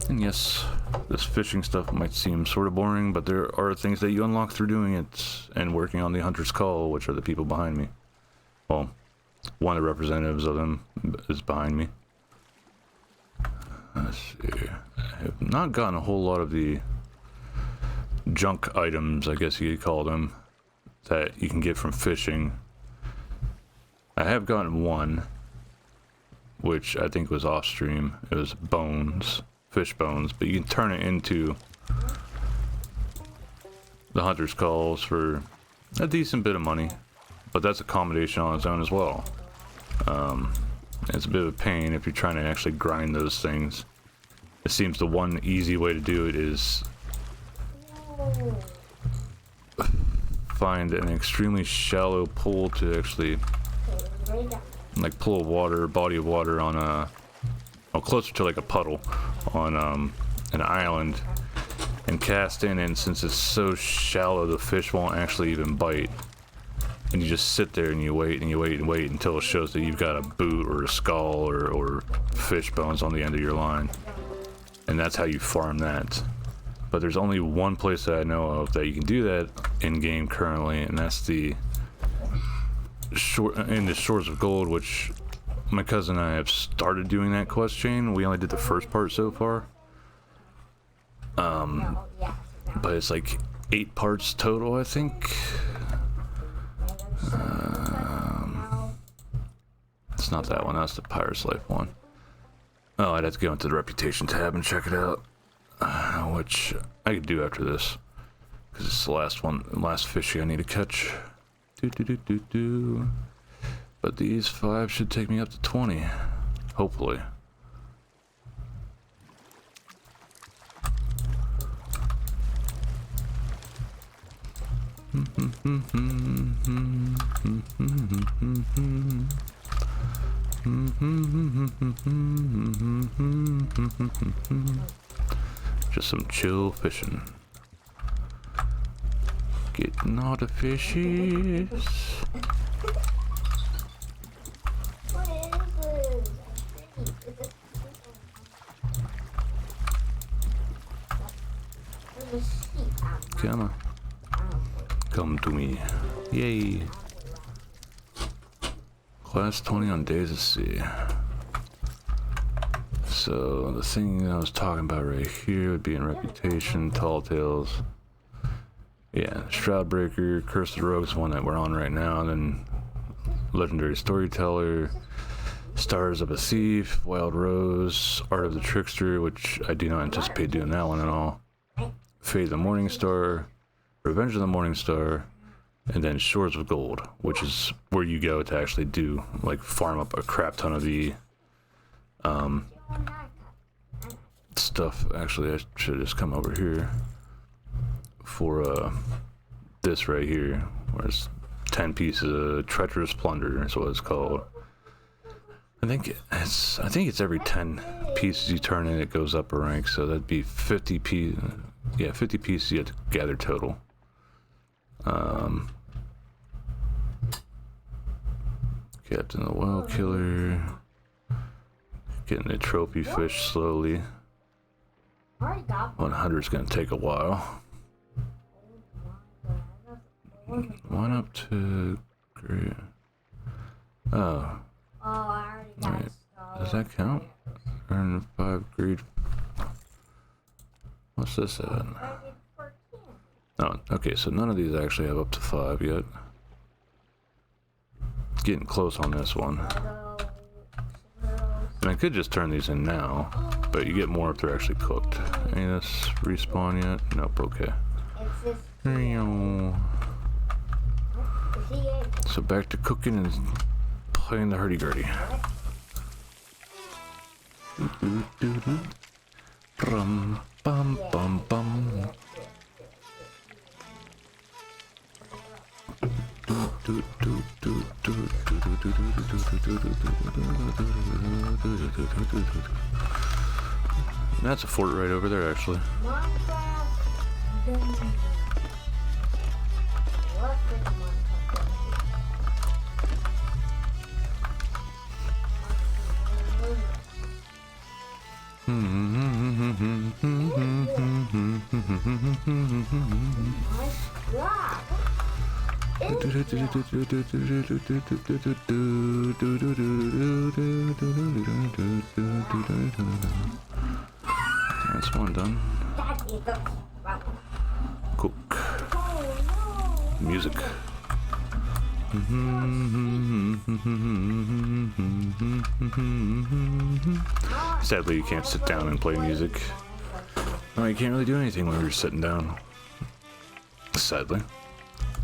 And yes, this fishing stuff might seem sort of boring, but there are things that you unlock through doing it and working on the Hunter's Call, which are the people behind me. Well, one of the representatives of them is behind me. Let's see. I have not gotten a whole lot of the junk items, I guess you could call them, that you can get from fishing. I have gotten one, which I think was off stream. It was bones, fish bones, but you can turn it into the Hunter's Calls for a decent bit of money, but that's accommodation on its own as well. It's a bit of a pain if you're trying to actually grind those things. It seems the one easy way to do it is find an extremely shallow pool to actually like pull a body of water on a, well, closer to like a puddle on an island and cast in, and since it's so shallow the fish won't actually even bite, and you just sit there and you wait and you wait and wait until it shows that you've got a boot or a skull or fish bones on the end of your line, and that's how you farm that. But there's only one place that I know of that you can do that in game currently, and that's in the Shores of Gold, which my cousin and I have started doing that quest chain. We only did the first part so far, but it's like 8 parts total, I think. It's not that one, that's the Pirate's Life one. Oh, I'd have to go into the Reputation tab and check it out, which I could do after this, because it's the last fishy I need to catch. But these 5 should take me up to 20, hopefully. Just some chill fishing. Getting all the fishies. What is this? There's a sheep out there. Come on. Come to me. Yay. Class 20 on Days of Sea. so the thing I was talking about right here would be in Reputation, Tall Tales. Yeah, Shroudbreaker, Curse of the Rogues, one that we're on right now, and then Legendary Storyteller, Stars of a Thief, Wild Rose, Art of the Trickster, which I do not anticipate doing that one at all. Fate of the Morning Star, Revenge of the Morning Star, and then Shores of Gold, which is where you go to actually do, like, farm up a crap ton of the stuff. Actually, I should just come over here for this right here, where it's 10 pieces of Treacherous Plunder is what it's called. I think it's every 10 pieces you turn in, it goes up a rank, so that'd be 50 pieces. Yeah, 50 pieces you have to gather total. Captain the Well Killer. Getting the trophy fish slowly. 100 is going to take a while. One up to great. Oh. Wait. Does that count? Earn 5 greed. What's this at? Oh, okay, so none of these actually have up to 5 yet. Getting close on this one. And I could just turn these in now, but you get more if they're actually cooked. Any of this respawn yet? Nope, okay. So back to cooking and playing the hurdy-gurdy. Bum, bum, bum, bum. That's a fort right over there, actually. That's one done. Cook. Music. Sadly, you can't sit down and play music. No, you can't really do anything when you're sitting down. Sadly.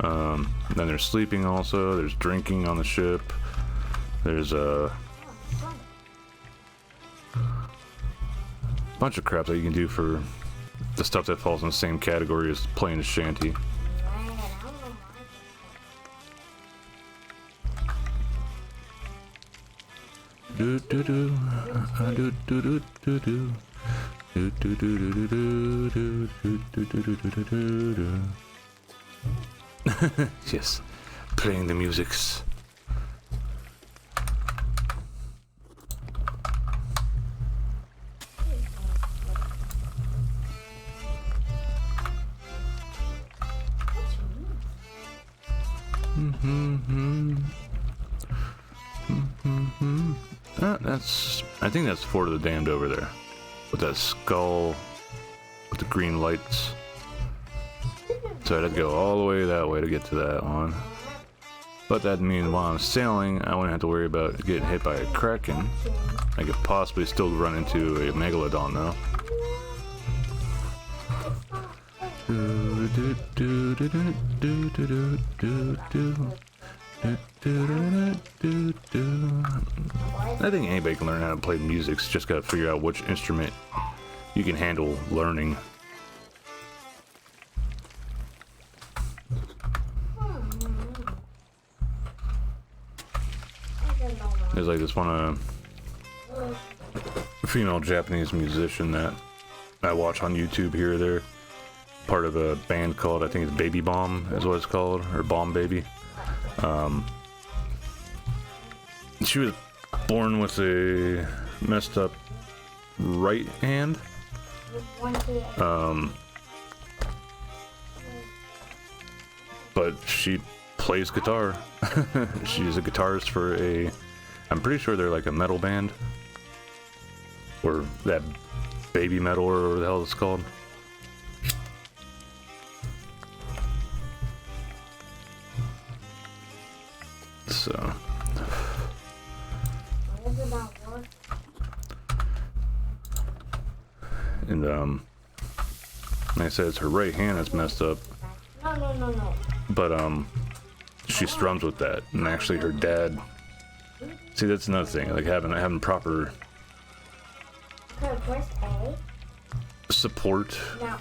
Then there's sleeping also, there's drinking on the ship, there's a bunch of crap that you can do for the stuff that falls in the same category as playing a shanty. Do do do, do do do do do. Do do do do do do do do do do do do. Yes, playing the musics. I think that's Fort of the Damned over there, with that skull with the green lights. So I'd have to go all the way that way to get to that one. But that means while I'm sailing, I wouldn't have to worry about getting hit by a kraken. I could possibly still run into a megalodon though. I think anybody can learn how to play music. It's just gotta figure out which instrument you can handle learning. There's like this one female Japanese musician that I watch on YouTube here or there. Part of a band called, I think it's Baby Bomb is what it's called, or Bomb Baby. She was born with a messed up right hand. But she plays guitar. She's a guitarist for I'm pretty sure they're like a metal band. or that baby metal, or whatever the hell it's called. So, Why does it not work? and like I said, it's her right hand that's messed up, No. but she strums with that, and actually her dad. See, that's another thing, like having proper Okay, press A. support Now,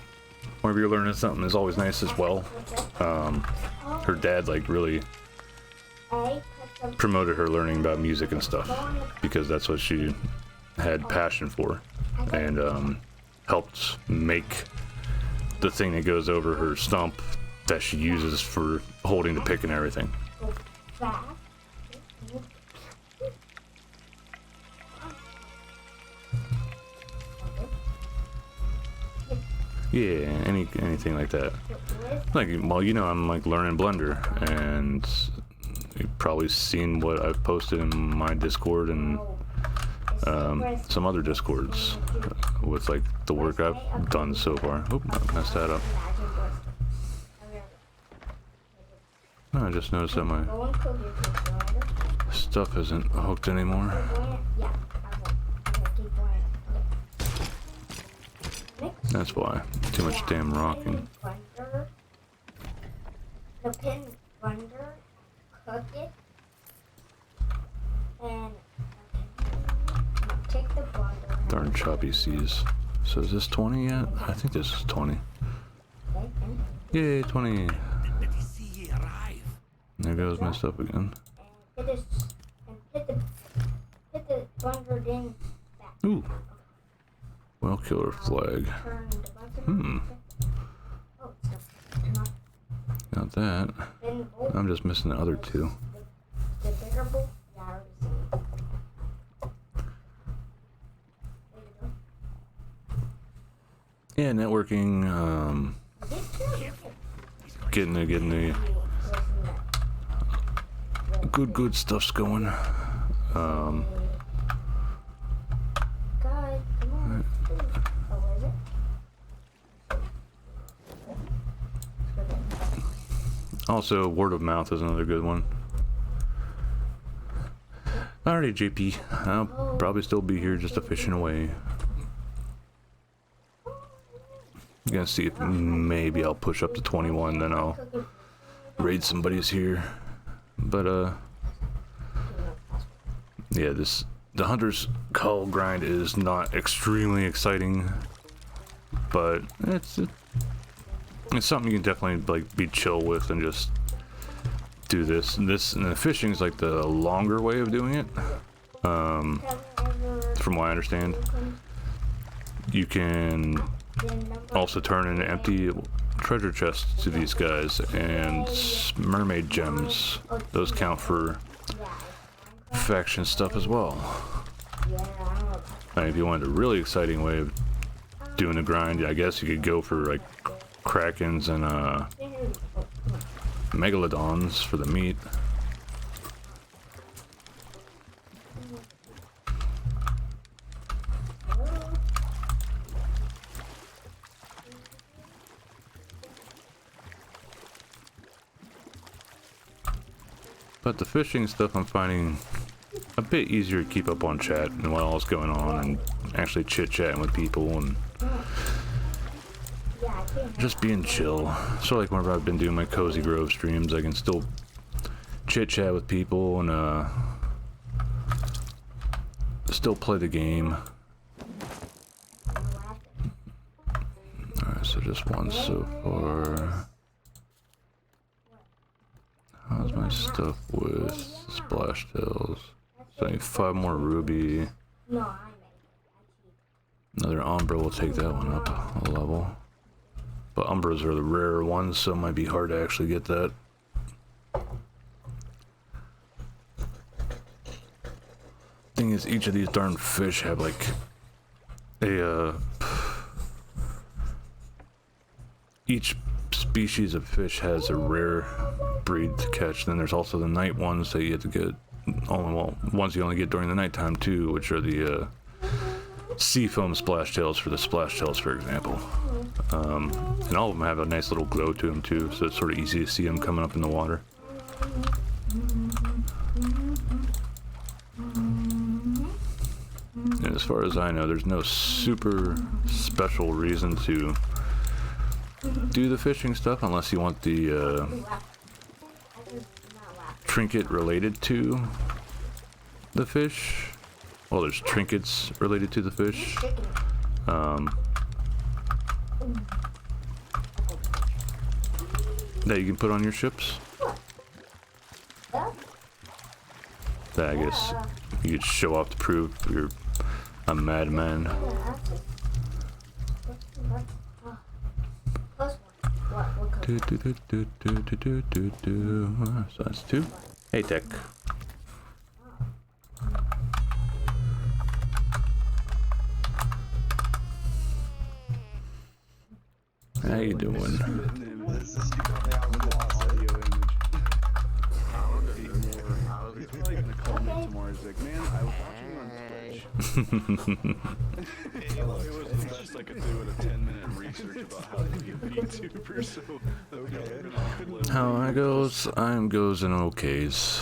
whenever you're learning something is always nice as well. Her dad like really A, press promoted her learning about music and stuff because that's what she had passion for, and helped make the thing that goes over her stump that she uses for holding the pick and everything. the fast. Yeah, anything like that. Like, well, you know, I'm like learning Blender, and you've probably seen what I've posted in my Discord and some other Discords with like the work I've done so far. Oop, I messed that up. Oh, I just noticed that my stuff isn't hooked anymore. Yeah, I'm gonna keep going. Mix. That's why. Too much damn rocking. Blender. The pin blender. Cook it. And take the blender. Darn choppy seas. So is this 20 yet? I think this is 20. Okay, and Yay, 20. There goes my stuff again. hit this. And hit the blender in back. Ooh. Well, killer flag. Turn the button. Oh, it's not. Turn on. Got that. Then the bolt. I'm just missing the other two. The bigger bolt. Yeah, I already seen it. There you go. Yeah, networking, getting the good stuff's going. Guys, come on. Oh, where is it? Also, word of mouth is another good one. Alrighty, JP. I'll probably still be here just a fishing away. Gonna see if maybe I'll push up to 21, then I'll raid somebody's here. But yeah, the Hunter's Call grind is not extremely exciting, but it's something you can definitely like be chill with and just do this. And the fishing is like the longer way of doing it. From what I understand, you can also turn in empty treasure chests to these guys, and mermaid gems. Those count for faction stuff as well. And if you wanted a really exciting way of doing the grind, I guess you could go for like krakens and megalodons for the meat. But the fishing stuff I'm finding a bit easier to keep up on chat and what all's going on, and actually chit-chatting with people and just being chill. So like whenever I've been doing my Cozy Grove streams, I can still chit-chat with people and still play the game. Alright, so just one so far. How's my stuff with splash tails? So I need 5 more ruby. Another umbra will take that one up a level. But umbras are the rarer ones, so it might be hard to actually get that. Thing is, each of these darn fish have like a each species of fish has a rare breed to catch. Then there's also the night ones that you have to get only, well, ones you only get during the nighttime too, which are the seafoam splash tails for the splash tails, for example. And all of them have a nice little glow to them too, so it's sort of easy to see them coming up in the water. And as far as I know, there's no super special reason to do the fishing stuff unless you want the trinket related to the fish. Well, there's trinkets related to the fish. That you can put on your ships. That I guess you could show off to prove you're a madman. So that's 2. Hey, Tech. How you doing? He's probably gonna call me tomorrow. He's like, man, I was watching you on Twitch. It was the best I could do with a 10-minute research about how to be a VTuber, so okay. How I goes, I'm goes in okays.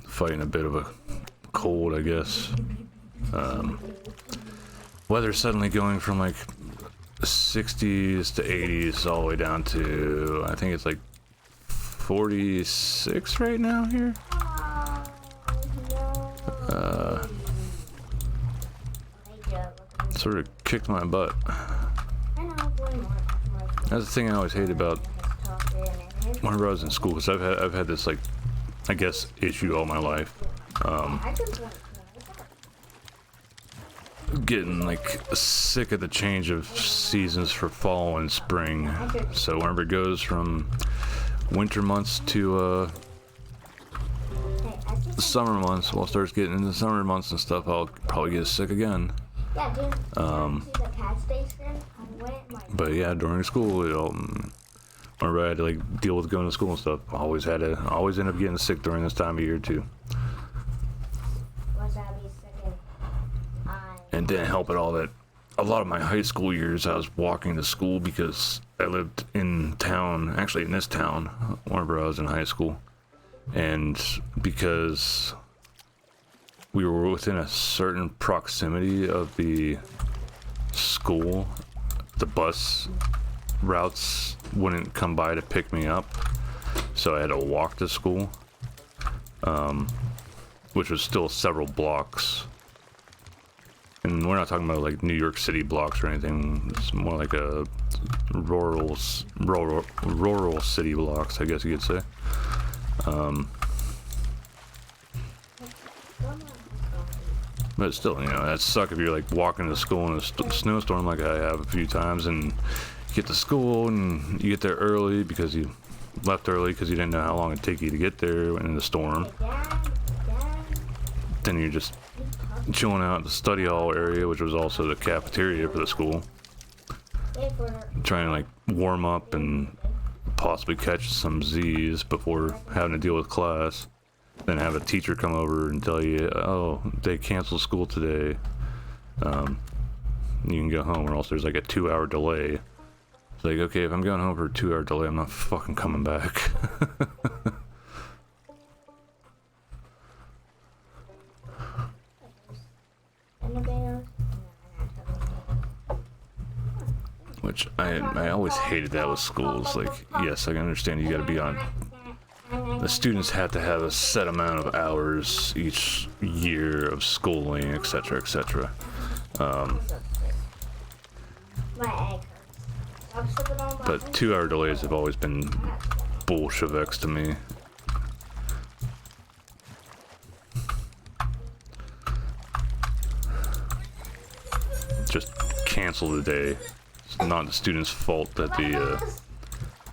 Fighting a bit of a cold, I guess. Weather suddenly going from like 60s to 80s all the way down to, I think it's like 46 right now here. Sort of kicked my butt. That's the thing I always hate about whenever I was in school, because I've had this, like, I guess, issue all my life. Getting like sick of the change of seasons for fall and spring. So whenever it goes from winter months to the summer months, well, it starts getting into the summer months and stuff, I'll probably get sick again. But yeah, during school, whenever I had to like deal with going to school and stuff, I always end up getting sick during this time of year too. And didn't help at all that a lot of my high school years I was walking to school because I lived in town, actually in this town, whenever I was in high school. And because we were within a certain proximity of the school, the bus routes wouldn't come by to pick me up. So I had to walk to school, which was still several blocks. And we're not talking about like New York City blocks or anything. It's more like a rural city blocks, I guess you could say. But still, you know, that suck if you're like walking to school in a snowstorm like I have a few times, and you get to school and you get there early because you left early because you didn't know how long it'd take you to get there in the storm. Then you're just chilling out in the study hall area, which was also the cafeteria for the school, trying to like warm up and possibly catch some Z's before having to deal with class. Then have a teacher come over and tell you, oh, they canceled school today. You can go home, or else there's like a 2-hour delay. It's like, okay, if I'm going home for a 2-hour delay, I'm not fucking coming back. Which I always hated that with schools. Like, yes, I can understand you gotta be on. The students have to have a set amount of hours each year of schooling, etc., etc. But 2-hour delays have always been Bolsheviks to me. Just cancel the day. It's not the students' fault that the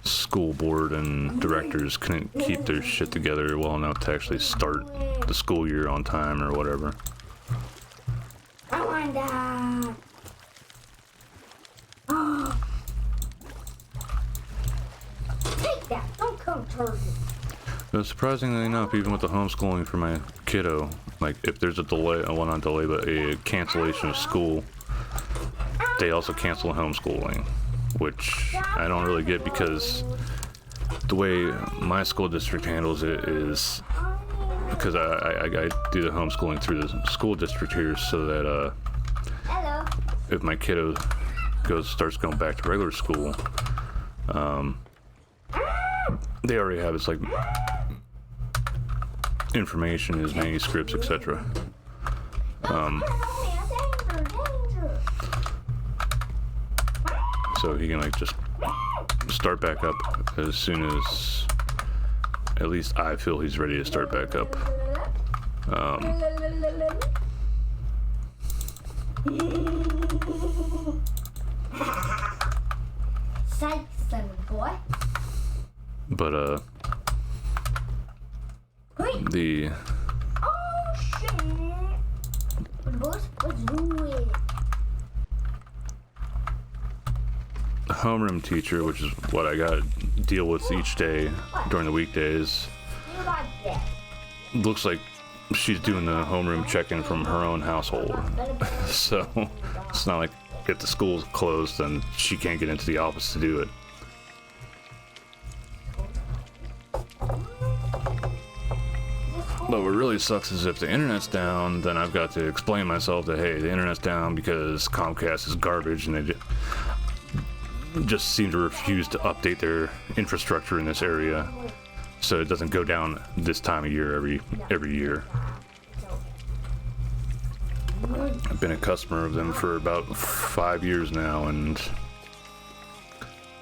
school board and directors couldn't keep their shit together well enough to actually start the school year on time or whatever. I want that. Oh. Take that. Don't come towards me. But surprisingly enough, even with the homeschooling for my kiddo, like if there's a delay, well not delay, but a cancellation of school, they also cancel homeschooling, which I don't really get because the way my school district handles it is because I do the homeschooling through the school district here, so that Hello. if my kiddo starts going back to regular school, they already have his like information, his manuscripts, etc. So he can like just start back up as soon as at least I feel he's ready to start back up. Psych, son boy. But Great. the Oh shit. Let's do it. homeroom teacher, which is what I got to deal with each day during the weekdays, You like that. looks like she's doing the homeroom check-in from her own household. So it's not like if the school's closed, then she can't get into the office to do it. But what really sucks is if the internet's down, then I've got to explain myself that, hey, the internet's down because Comcast is garbage, and they just seem to refuse to update their infrastructure in this area, so it doesn't go down this time of year every year. I've been a customer of them for about 5 years now, and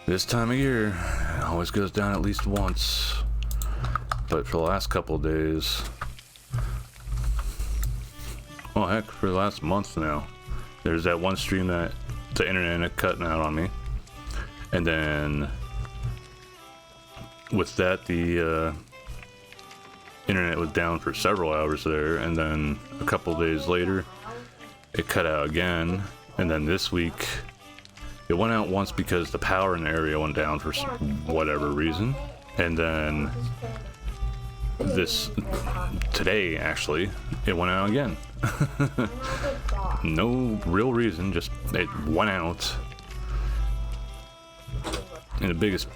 this time of year it always goes down at least once. But for the last couple of days, well heck, for the last month now, there's that one stream that the internet ended up cutting out on me, and then with that the internet was down for several hours there, and then a couple of days later it cut out again, and then this week it went out once because the power in the area went down for whatever reason, and then today actually it went out again. No real reason, just it went out. And the biggest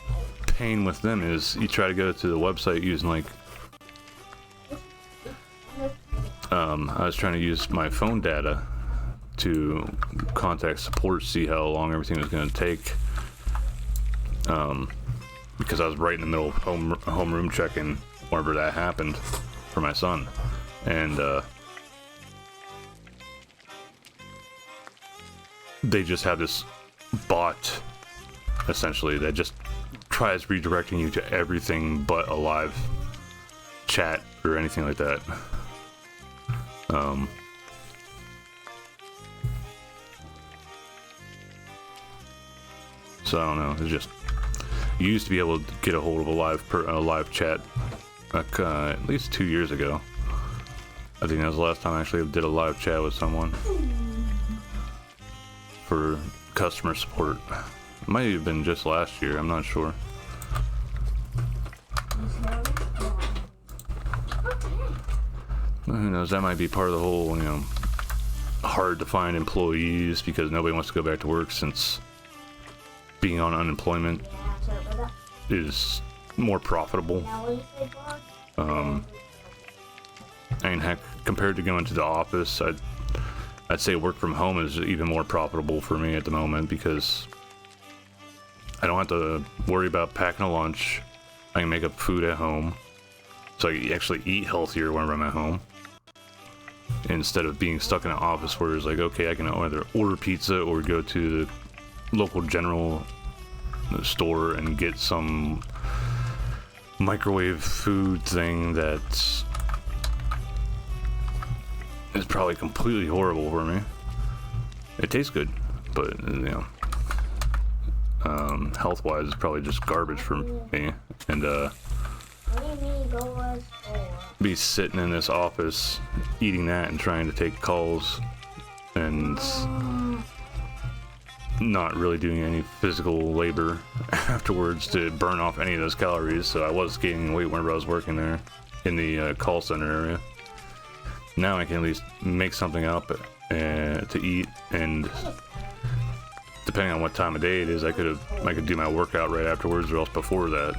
pain with them is you try to go to the website using like I was trying to use my phone data to contact support, see how long everything was going to take, because I was right in the middle of homeroom check-in whenever that happened for my son, and they just have this bot essentially that just tries redirecting you to everything but a live chat or anything like that. So I don't know. It's just you used to be able to get a hold of a live chat like at least 2 years ago. I think that was the last time I actually did a live chat with someone for customer support. It might have been just last year. I'm not sure. Who knows? That might be part of the whole, hard to find employees because nobody wants to go back to work since being on unemployment is more profitable. I mean, heck, compared to going to the office, I'd say work from home is even more profitable for me at the moment because I don't have to worry about packing a lunch. I can make up food at home, so I actually eat healthier whenever I'm at home, instead of being stuck in an office where it's like, okay, I can either order pizza or go to the local general store and get some microwave food thing that is probably completely horrible for me. It tastes good, but health-wise, it's probably just garbage for me. And be sitting in this office eating that and trying to take calls and not really doing any physical labor afterwards to burn off any of those calories, so I was gaining weight whenever I was working there in the call center area. Now I can at least make something up to eat, and depending on what time of day it is, I could do my workout right afterwards or else before that.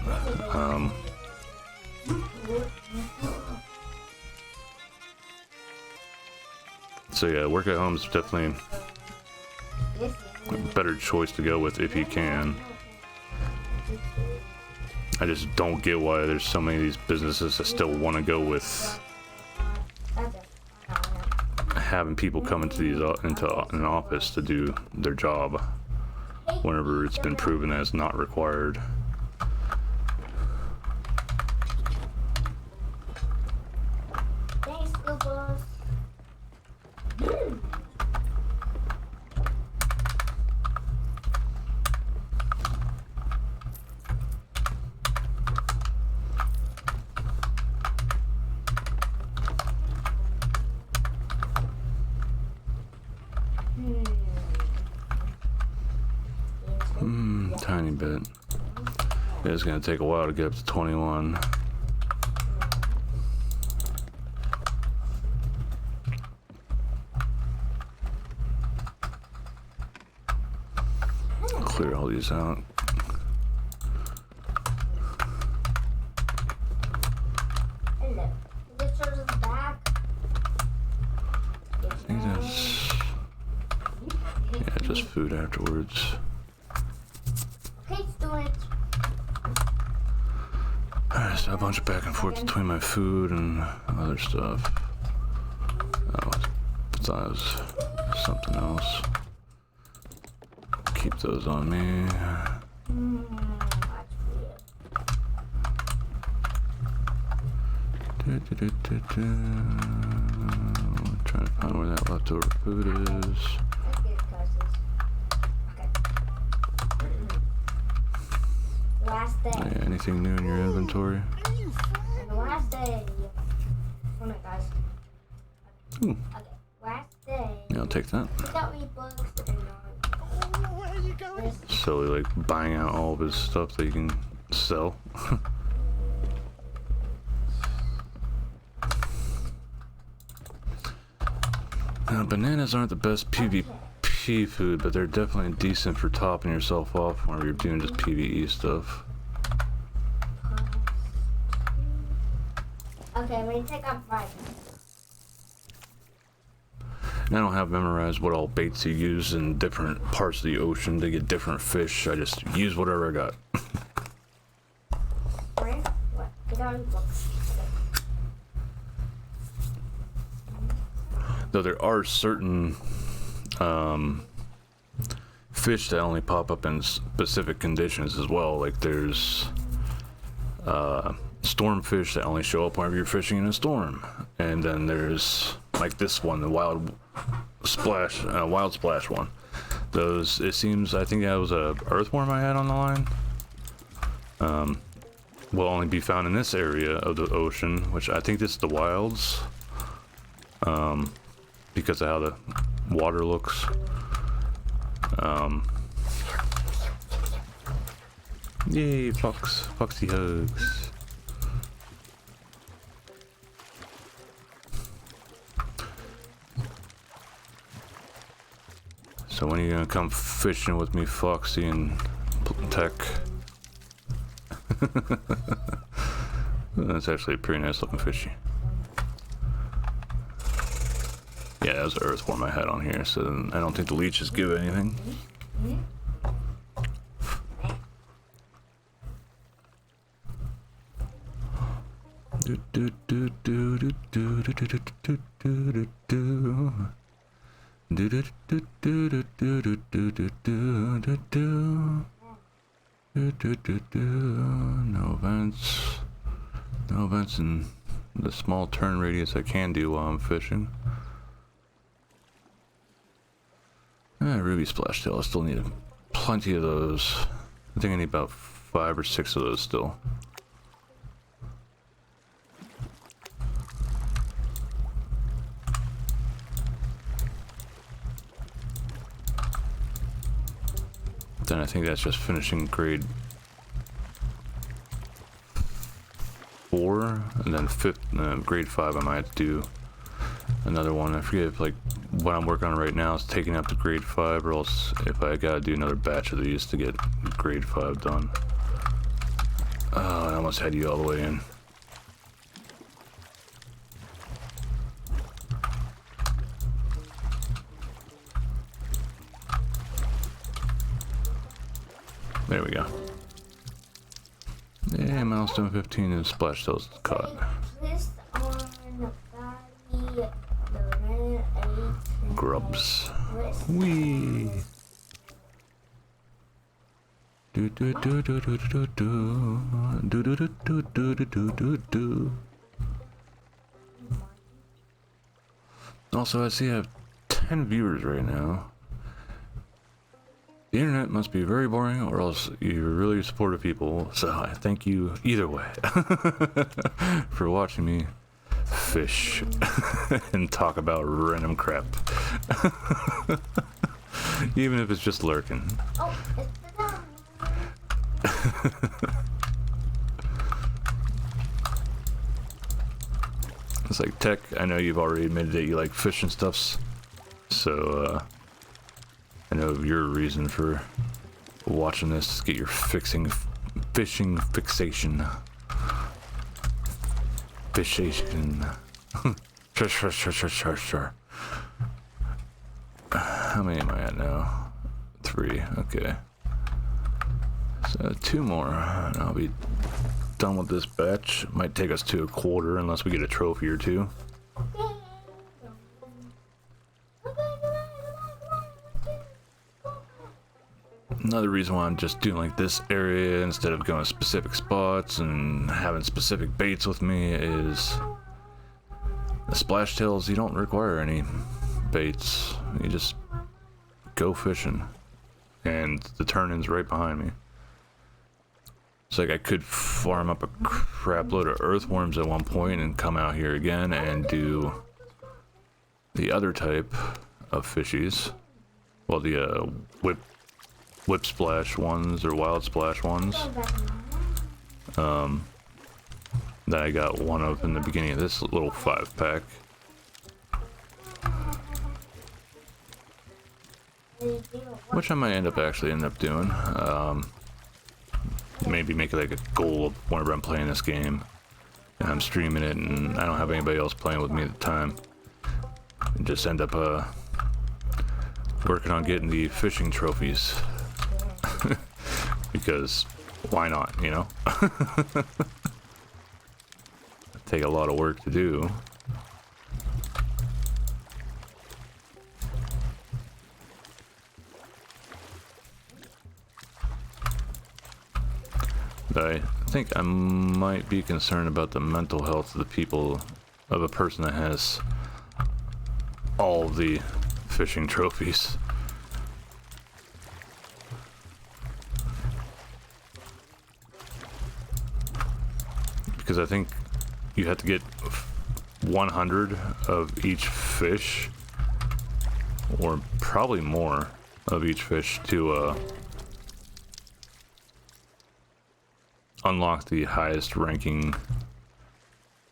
So yeah, work at home is definitely a better choice to go with if you can. I just don't get why there's so many of these businesses that still want to go with having people come into an office to do their job whenever it's been proven that it's not required. Thanks, Goobos. Tiny bit. Yeah, it's gonna take a while to get up to 21. Clear all these out. Hello. This shows us back. I think that's, yeah, just food afterwards. Okay, student. Alright, so a bunch of back and forth between my food and other stuff. Oh, that was something else. Keep those on me. Trying to find where that leftover food is. Last day. Yeah, anything new in your inventory? The last day. Hold on, guys. Ooh. Okay, last day. Yeah, I'll take that. We got me books and where are you going? Slowly, like, buying out all of his stuff that you can sell. Now, bananas aren't the best PvP food, but they're definitely decent for topping yourself off whenever you're doing just PvE stuff. Okay, I'm gonna take off 5. And I don't have memorized what all baits you use in different parts of the ocean to get different fish. I just use whatever I got. Where? What? Get on books. Though there are certain fish that only pop up in specific conditions as well. Like there's stormfish that only show up whenever you're fishing in a storm. And then there's like this one, the wild splash one. Those, it seems, I think that was a earthworm I had on the line. Will only be found in this area of the ocean, which I think this is the wilds. Because of how the water looks. Yay, foxy hugs. So when are you gonna come fishing with me, Foxy and Tech? That's actually a pretty nice looking fishy. Yeah, that was an earthworm I had on here, so I don't think the leeches give anything. No vents in the small turn radius I can do while I'm fishing. Ruby splashtail, I still need plenty of those. I think I need about 5 or 6 of those still. Then I think that's just finishing grade 4, and then grade 5 I might have to do another one. I forget if like what I'm working on right now is taking up to grade 5, or else if I gotta do another batch of these to get grade 5 done. Oh, I almost had you all the way in. There we go. Yeah, milestone 15 and splash tails caught. List on the body, the red, 8, Grubs. list. Wee. Do do do do do do do do do do do do do do do. Also, I see I have 10 viewers right now. The internet must be very boring, or else you're really supportive people. So I thank you either way for watching me fish and talk about random crap, even if it's just lurking. Oh, it's the dog. It's like, Tech, I know you've already admitted that you like fish and stuffs, so I know your reason for watching this. Get your fishing fixation. Fishation. Sure. How many am I at now? 3, okay. So 2 more, and I'll be done with this batch. Might take us to a quarter unless we get a trophy or 2. Another reason why I'm just doing like this area instead of going to specific spots and having specific baits with me is the splash tails. You don't require any baits. You just go fishing, and the turn-in's right behind me. It's like I could farm up a crap load of earthworms at one point and come out here again and do the other type of fishies. Well, the whip splash ones or wild splash ones that I got one of in the beginning of this little 5-pack. Which I might end up doing. Maybe make it like a goal of whenever I'm playing this game and I'm streaming it and I don't have anybody else playing with me at the time, and just end up working on getting the fishing trophies. Because why not, you know? Take a lot of work to do. But I think I might be concerned about the mental health of the people, of a person that has all the fishing trophies. Because I think you have to get 100 of each fish, or probably more of each fish to unlock the highest ranking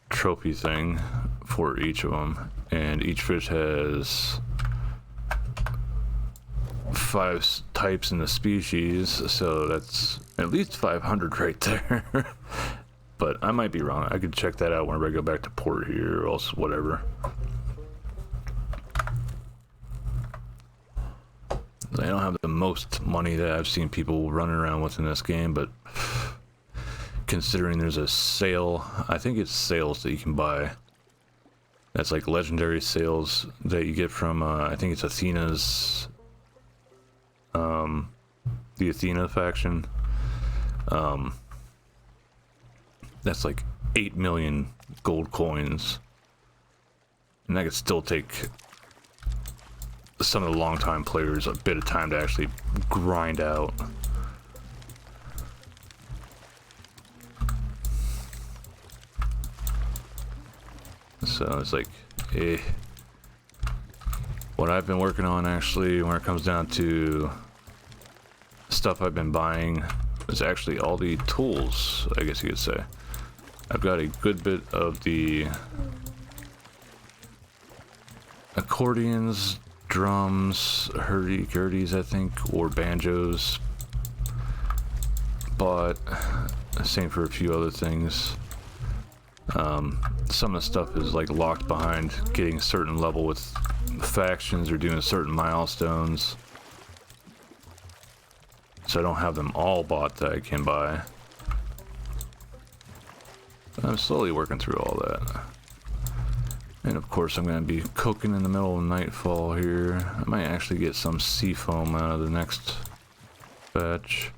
trophy thing for each of them. And each fish has 5 types in the species, so that's at least 500 right there. But I might be wrong. I could check that out whenever I go back to port here, or else whatever. I don't have the most money that I've seen people running around with in this game, but considering there's a sale, I think it's sales that you can buy. That's like legendary sales that you get from, I think it's Athena's, the Athena faction. That's like 8 million gold coins, and that could still take some of the long-time players a bit of time to actually grind out. So it's like, what I've been working on actually when it comes down to stuff I've been buying is actually all the tools, I guess you could say. I've got a good bit of the accordions, drums, hurdy-gurdies, I think, or banjos. But same for a few other things. Some of the stuff is like locked behind getting a certain level with factions or doing certain milestones. So I don't have them all bought that I can buy. But I'm slowly working through all that. And of course I'm going to be cooking in the middle of nightfall here. I might actually get some sea foam out of the next batch.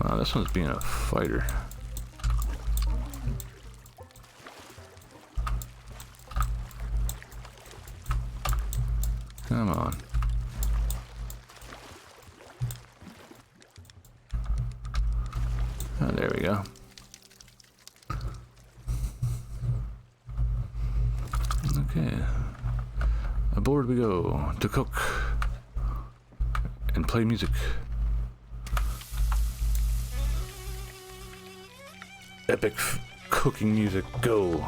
Wow, this one's being a fighter. Come on. Oh, there we go. Okay. Aboard we go to cook and play music. Epic cooking music, go!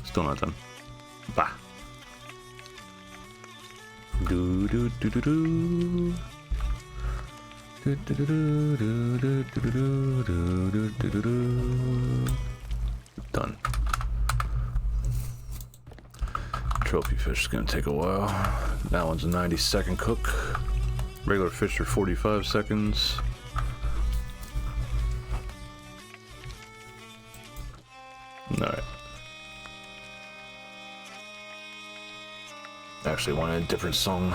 Still not done. Bah. Do do do do do. Do do do do do do do do do do. Done. Trophy fish is gonna take a while. That one's a 90-second cook. Regular fish are 45 seconds. Alright. Actually wanted a different song.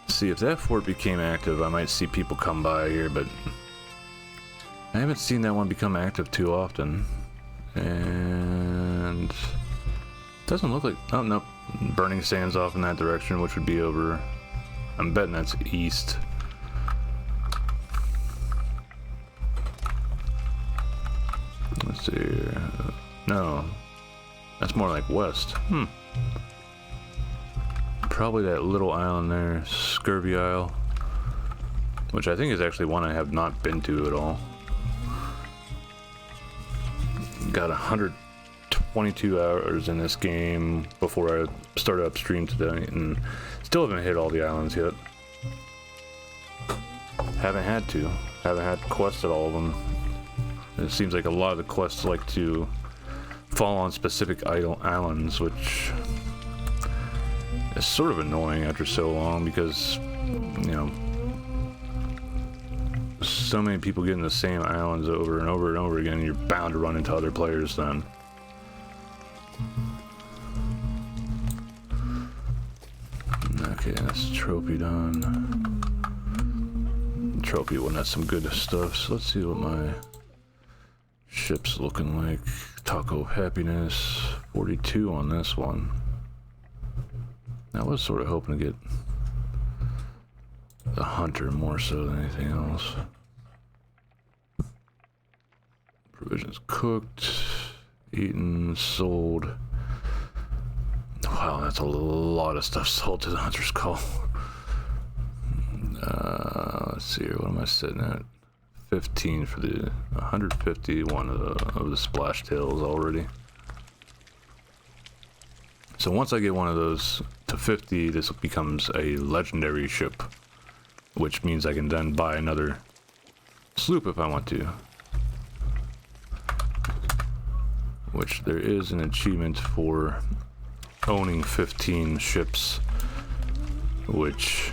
See, if that fort became active, I might see people come by here, but I haven't seen that one become active too often. And it doesn't look like... Oh, no. Burning Sands off in that direction, which would be over... I'm betting that's east. Let's see. No. That's more like west. Probably that little island there, Scurvy Aisle. Which I think is actually one I have not been to at all. Got 122 hours in this game before I started upstream today, and still haven't hit all the islands yet. Haven't had to. Haven't had quests at all of them. It seems like a lot of the quests like to fall on specific islands, which is sort of annoying after so long because, you know, so many people get in the same islands over and over and over again, you're bound to run into other players then. Okay, that's trophy done. Trophy one has some good stuff, so let's see what my ship's looking like. Taco of Happiness, 42 on this one. I was sort of hoping to get the Hunter more so than anything else. Provisions cooked, eaten, sold. Wow, that's a lot of stuff sold to the Hunter's Call. Let's see here, what am I sitting at? 15 for the 151 of the splash tails already. So once I get one of those to 50, this becomes a legendary ship, which means I can then buy another sloop if I want to. Which there is an achievement for owning 15 ships, which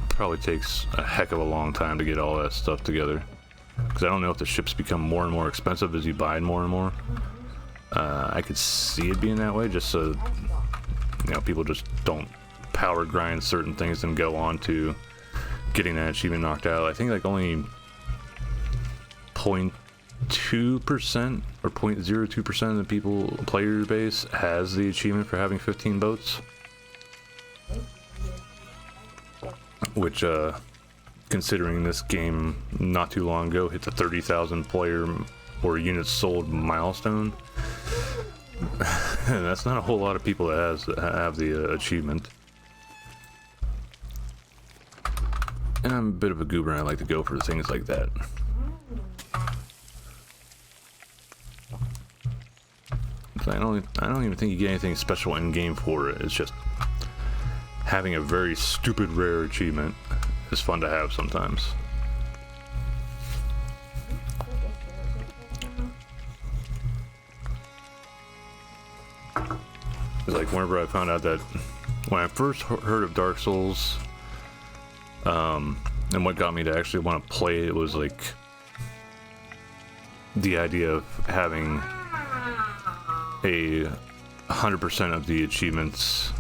probably takes a heck of a long time to get all that stuff together. because I don't know if the ships become more and more expensive as you buy more and more. I could see it being that way, just so people just don't power grind certain things and go on to getting that achievement knocked out. I think like only 0.2% or 0.02% of the player base has the achievement for having 15 boats, which considering this game not too long ago hit the 30,000 player or units sold milestone, that's not a whole lot of people that have the achievement. And I'm a bit of a goober and I like to go for things like that. So I don't even think you get anything special in game for it. It's just having a very stupid rare achievement is fun to have sometimes. It's like whenever I found out that when I first heard of Dark Souls, and what got me to actually want to play it was like the idea of having 100% of the achievements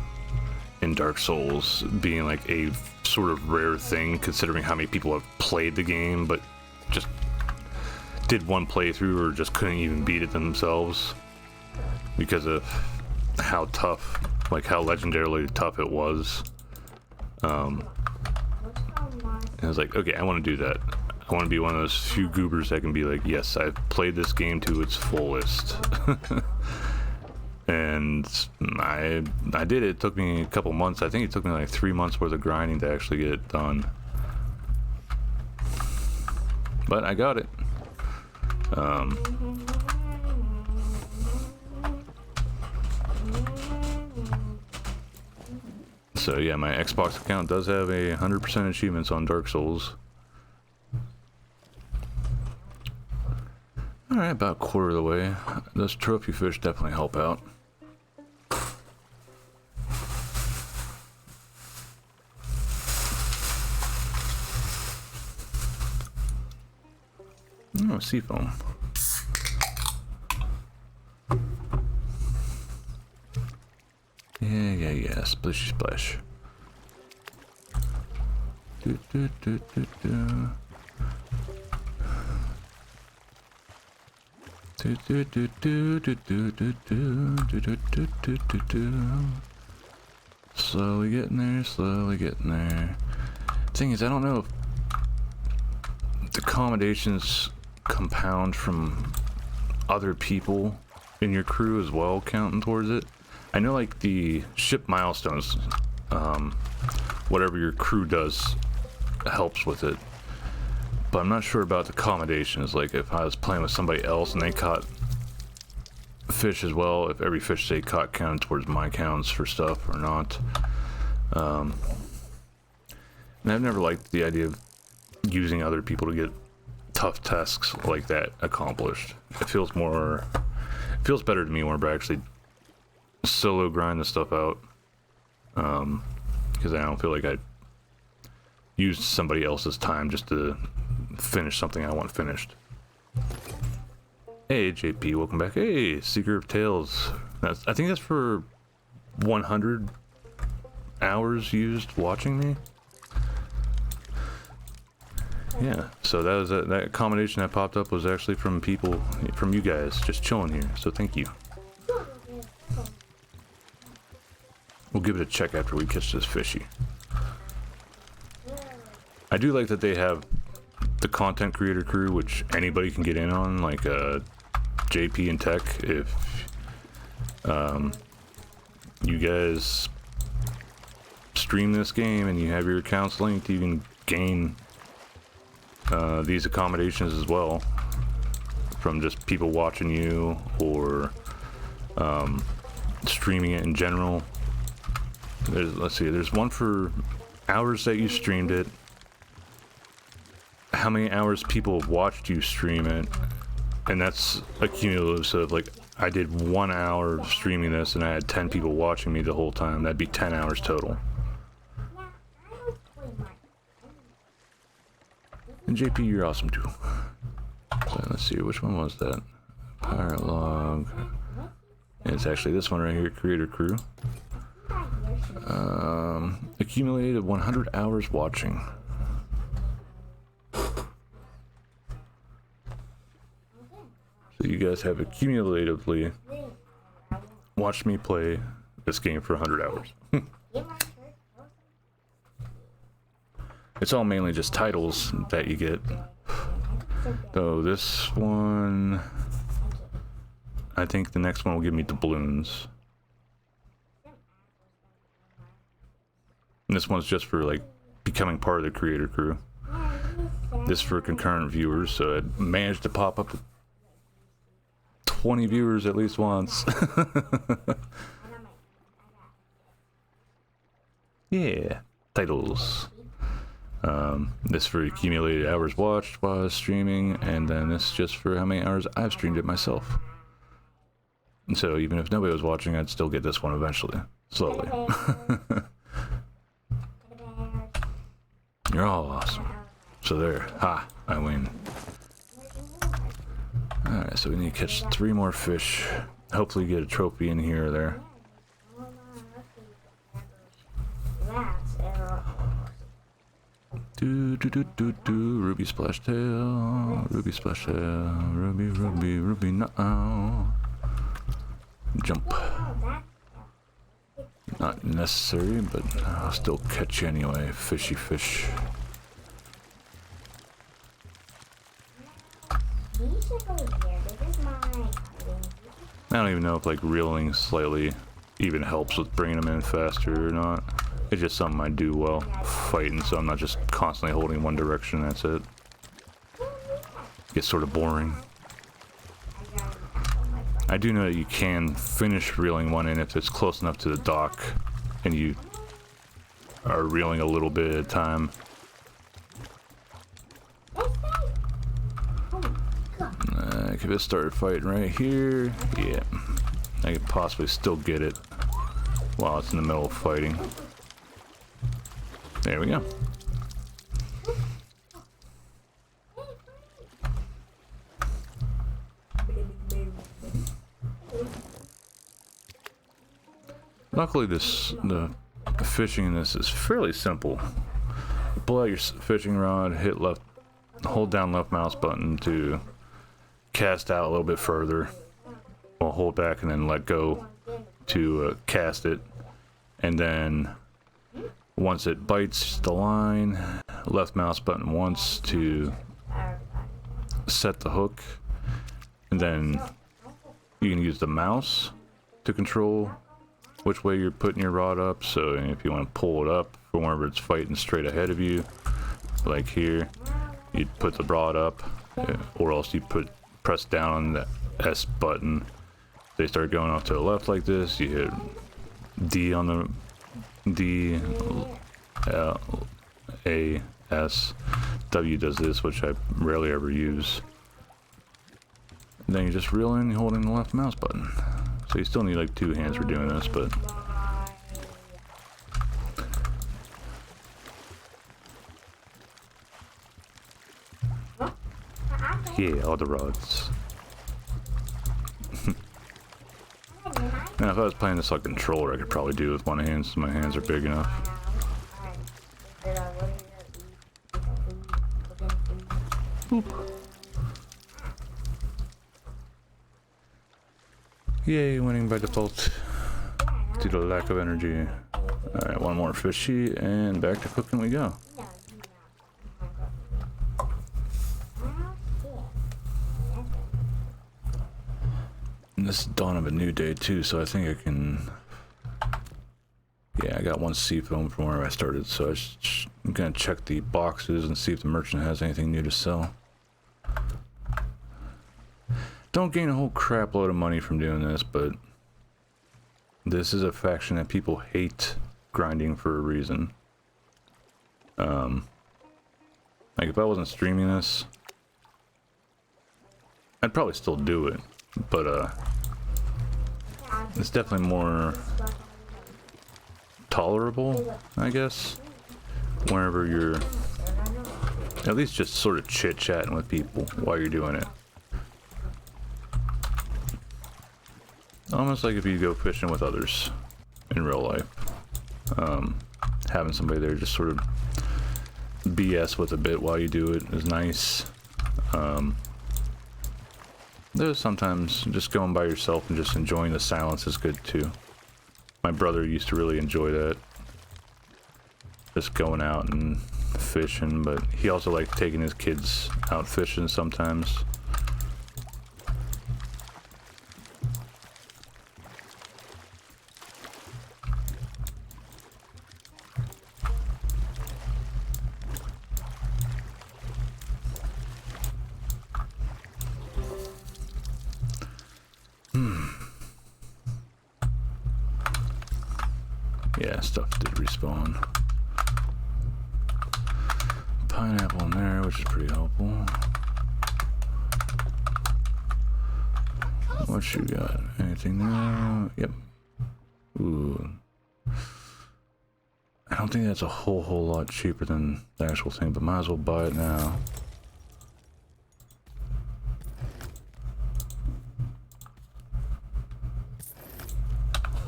in Dark Souls being like a sort of rare thing, considering how many people have played the game but just did one playthrough or just couldn't even beat it themselves because of how tough, like how legendarily tough it was. And I was like, okay, I want to do that. I want to be one of those few goobers that can be like, yes, I've played this game to its fullest. And I did it. It took me a couple months. I think it took me like 3 months worth of grinding to actually get it done. But I got it. So yeah, my Xbox account does have 100% achievements on Dark Souls. Alright, about a quarter of the way. Those trophy fish definitely help out. Oh, seafoam. Yeah, splishy splash. Slowly getting there, slowly getting there. Thing is, I don't know if the accommodations compound from other people in your crew as well, counting towards it. I know like the ship milestones, whatever your crew does helps with it, but I'm not sure about the accommodations. Like if I was playing with somebody else and they caught fish as well, if every fish they caught counted towards my counts for stuff or not. And I've never liked the idea of using other people to get tough tasks like that accomplished. It feels better to me whenever I actually solo grind the stuff out, because I don't feel like I used somebody else's time just to finish something I want finished. Hey JP, welcome back. Hey, Seeker of Tales. I think that's for 100 hours used watching me. Yeah, so that was that accommodation that popped up was actually from people, from you guys, just chilling here. So thank you. We'll give it a check after we catch this fishy. I do like that they have the content creator crew, which anybody can get in on, like JP and Tech. If you guys stream this game and you have your accounts linked, you can gain these accommodations as well from just people watching you or streaming it in general. Let's see, there's one for hours that you streamed it, how many hours people have watched you stream it, and that's a cumulative. So if like I did 1 hour of streaming this and I had 10 people watching me the whole time, that'd be 10 hours total. And JP, you're awesome too. Let's see, which one was that? Pirate log. It's actually this one right here, creator crew. Accumulated 100 hours watching. So you guys have accumulatively watched me play this game for 100 hours. It's all mainly just titles that you get. So this one, I think the next one will give me doubloons. And this one's just for like becoming part of the creator crew. This for concurrent viewers, so I managed to pop up 20 viewers at least once. Yeah, titles. This for accumulated hours watched while I was streaming, and then this just for how many hours I've streamed it myself. And so even if nobody was watching, I'd still get this one eventually, slowly. You're all awesome. So there, ha, I win. Alright, so we need to catch 3 more fish. Hopefully get a trophy in here or there. Ruby splash tail, ruby splash tail, ruby no. Jump. Not necessary, but I'll still catch you anyway. Fishy fish. I don't even know if like reeling slightly even helps with bringing them in faster or not. It's just something I do well fighting, so I'm not just constantly holding one direction. That's it. Gets sort of boring. I do know that you can finish reeling one in if it's close enough to the dock and you are reeling a little bit at a time. I could have started fighting right here. Yeah, I could possibly still get it while it's in the middle of fighting. There we go. Luckily the fishing in this is fairly simple. Pull out your fishing rod, hit left, hold down left mouse button to cast out a little bit further. Well, hold back and then let go to cast it. And then once it bites the line, left mouse button once to set the hook. And then you can use the mouse to control which way you're putting your rod up. So if you want to pull it up from wherever it's fighting straight ahead of you, like here, you'd put the rod up, or else you press down on the S button. They start going off to the left like this. You hit D on the D, A, S. W does this, which I rarely ever use. And then you just reel in holding the left mouse button. So you still need like 2 hands for doing this, but yeah, all the rods. Now, if I was playing this on controller, I could probably do it with one hand, so my hands are big enough. Boop. Yay, winning by default due to lack of energy. Alright, one more fishy, and back to cooking we go. And this is dawn of a new day too, so I think I can... Yeah, I got 1 seafoam from where I started, so I'm gonna check the boxes and see if the merchant has anything new to sell. Don't gain a whole crap load of money from doing this, but this is a faction that people hate grinding for a reason. Like if I wasn't streaming this, I'd probably still do it, but it's definitely more tolerable, I guess, whenever you're at least just sort of chit-chatting with people while you're doing it. Almost like if you go fishing with others in real life. Having somebody there just sort of BS with a bit while you do it is nice. There's sometimes just going by yourself and just enjoying the silence is good too. My brother used to really enjoy that. Just going out and fishing, but he also liked taking his kids out fishing sometimes. Yeah, stuff did respawn. Pineapple in there, which is pretty helpful. What you got? Anything there? Yep. Ooh. I don't think that's a whole lot cheaper than the actual thing, but might as well buy it now.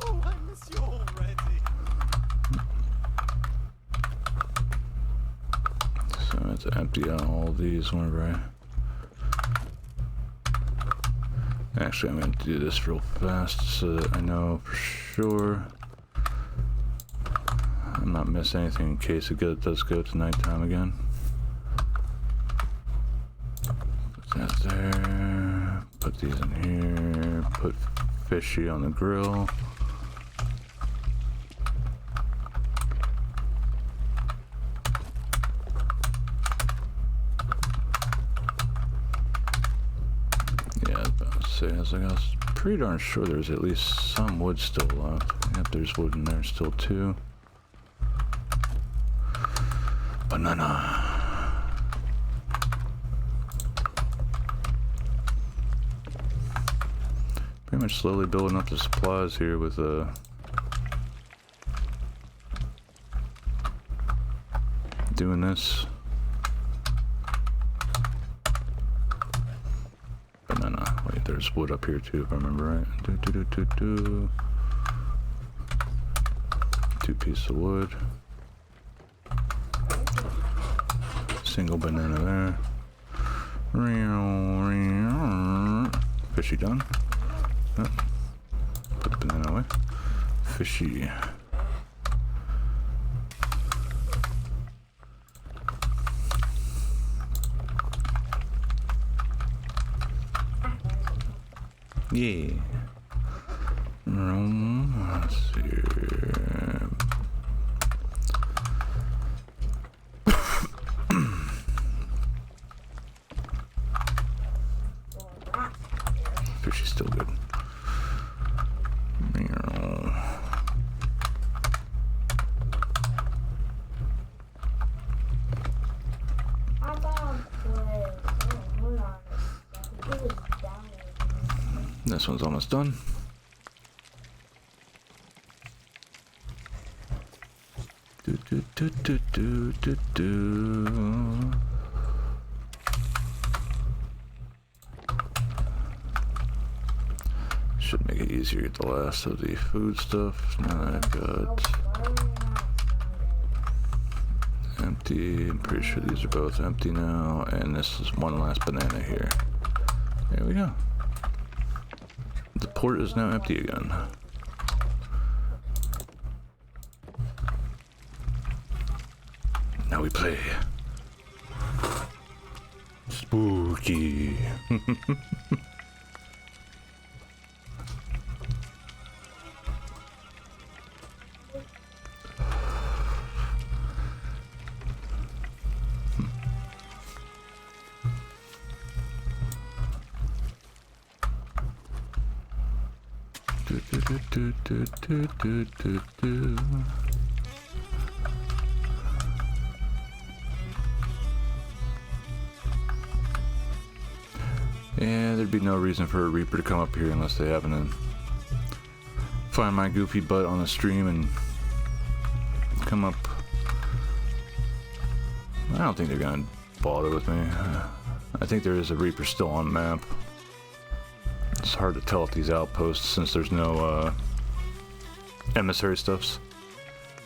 Oh, I miss you already. So I have to empty out all these whenever I... Actually, I'm going to do this real fast so that I know for sure I'm not missing anything in case it does go to nighttime again. Put that there. Put these in here. Put fishy on the grill. I was pretty darn sure there's at least some wood still left. Yep, there's wood in there still too. Banana. Pretty much slowly building up the supplies here with doing this. Wait, there's wood up here too, if I remember right. Two pieces of wood. Single banana there. Fishy done. Oh, put the banana away. Fishy. Yeah. Let's see. Fishy's still good. This one's almost done. Should make it easier to get the last of the food stuff. Now I've got empty. I'm pretty sure these are both empty now, and this is one last banana here. There we go. The port is now empty again. Now we play. Spooky. Yeah, there'd be no reason for a Reaper to come up here unless they happen to find my goofy butt on the stream and come up. I don't think they're gonna bother with me. I think there is a Reaper still on map. It's hard to tell at these outposts since there's no emissary stuffs.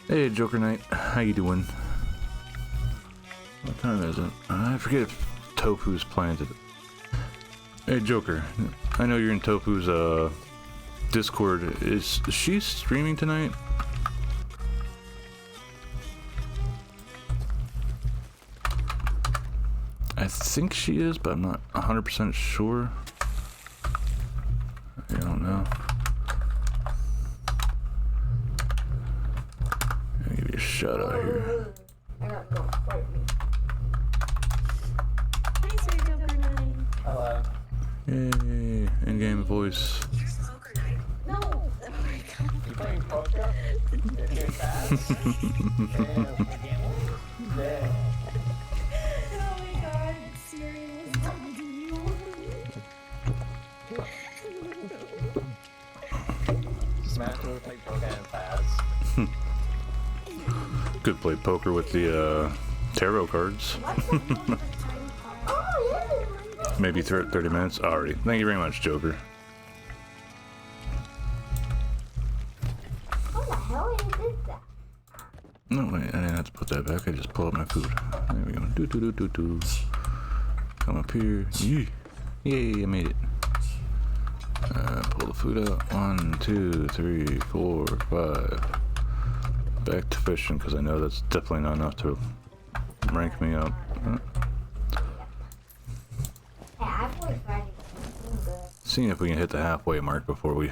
Hey, Joker Knight, how you doing? What time is it? I forget if Tofu's planted. Hey, Joker, I know you're in Tofu's Discord. Is she streaming tonight? I think she is, but I'm not 100% sure. I don't know. I'll give you a shout out here. I gotta go fight me. Hello. Yay, in-game voice. No! You playing poker? You're fast? Yeah. Oh my god, Siri was talking to you. Smash will play poker and fast. Could play poker with the tarot cards. Oh, yeah! Maybe 30 minutes already. Thank you very much, Joker. How the hell you did that? No, wait, I didn't have to put that back. I just pulled up my food. There we go. Do do do do do. Come up here. Yee. Yay, I made it. Pull the food out. 1, 2, 3, 4, 5. Back to fishing because I know that's definitely not enough to rank me up. Hey, I played Friday. I'm good. Seeing if we can hit the halfway mark before we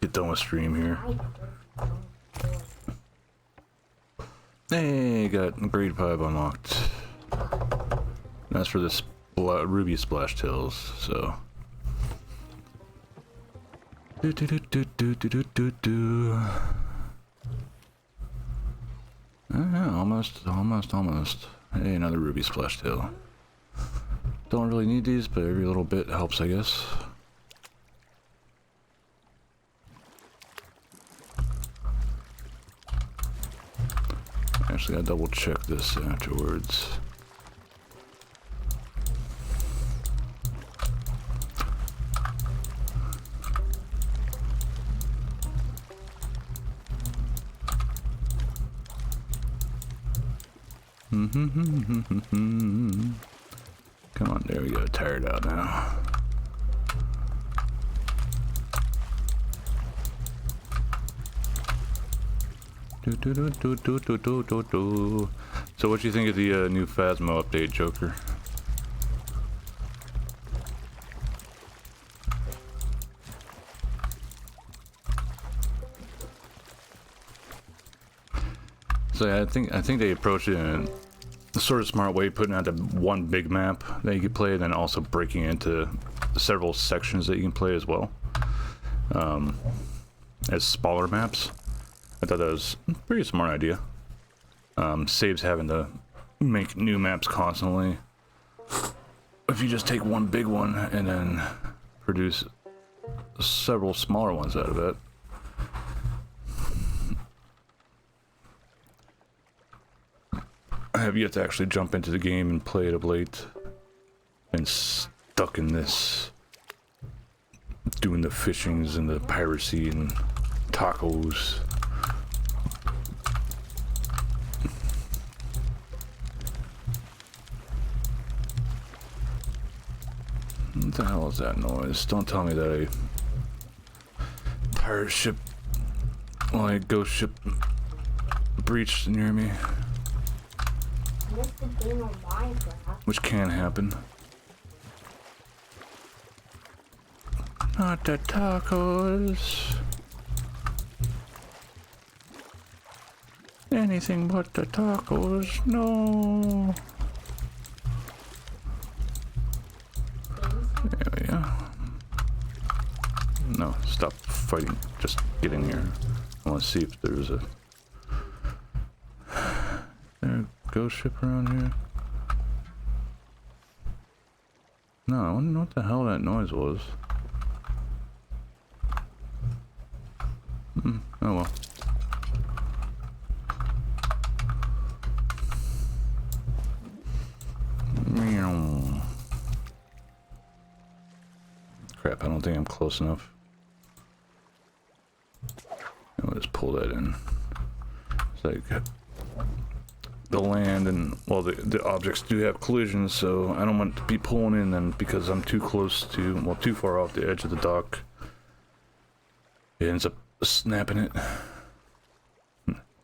get done with stream here. Hey, got grade 5 unlocked. That's for this ruby splash tails, so. Do do do do do do do do. Almost. Hey, another ruby splash tail. Don't really need these, but every little bit helps, I guess. Actually, I double check this afterwards. Come on, there we go. Tired out now. So what do you think of the new Phasmo update, Joker? So yeah, I think they approached it in a sort of smart way, putting out the one big map that you can play, and then also breaking into several sections that you can play as well, as smaller maps. I thought that was a pretty smart idea. Saves having to make new maps constantly. If you just take one big one and then produce several smaller ones out of it. I have yet to actually jump into the game and play it of late. And stuck in this, doing the fishings and the piracy and tacos. What the hell is that noise? Don't tell me that a pirate ship, like a ghost ship, breached near me. Missed the game on Minecraft. Which can happen. Not the tacos. Anything but the tacos. No. There we go. No, stop fighting. Just get in here. I want to see if there's a ghost ship around here. No, I wonder what the hell that noise was. Oh well. Crap, I don't think I'm close enough. I'll just pull that in. It's like the land and, well, the objects do have collisions, so I don't want to be pulling in them because I'm too close to, well, too far off the edge of the dock. It ends up snapping it.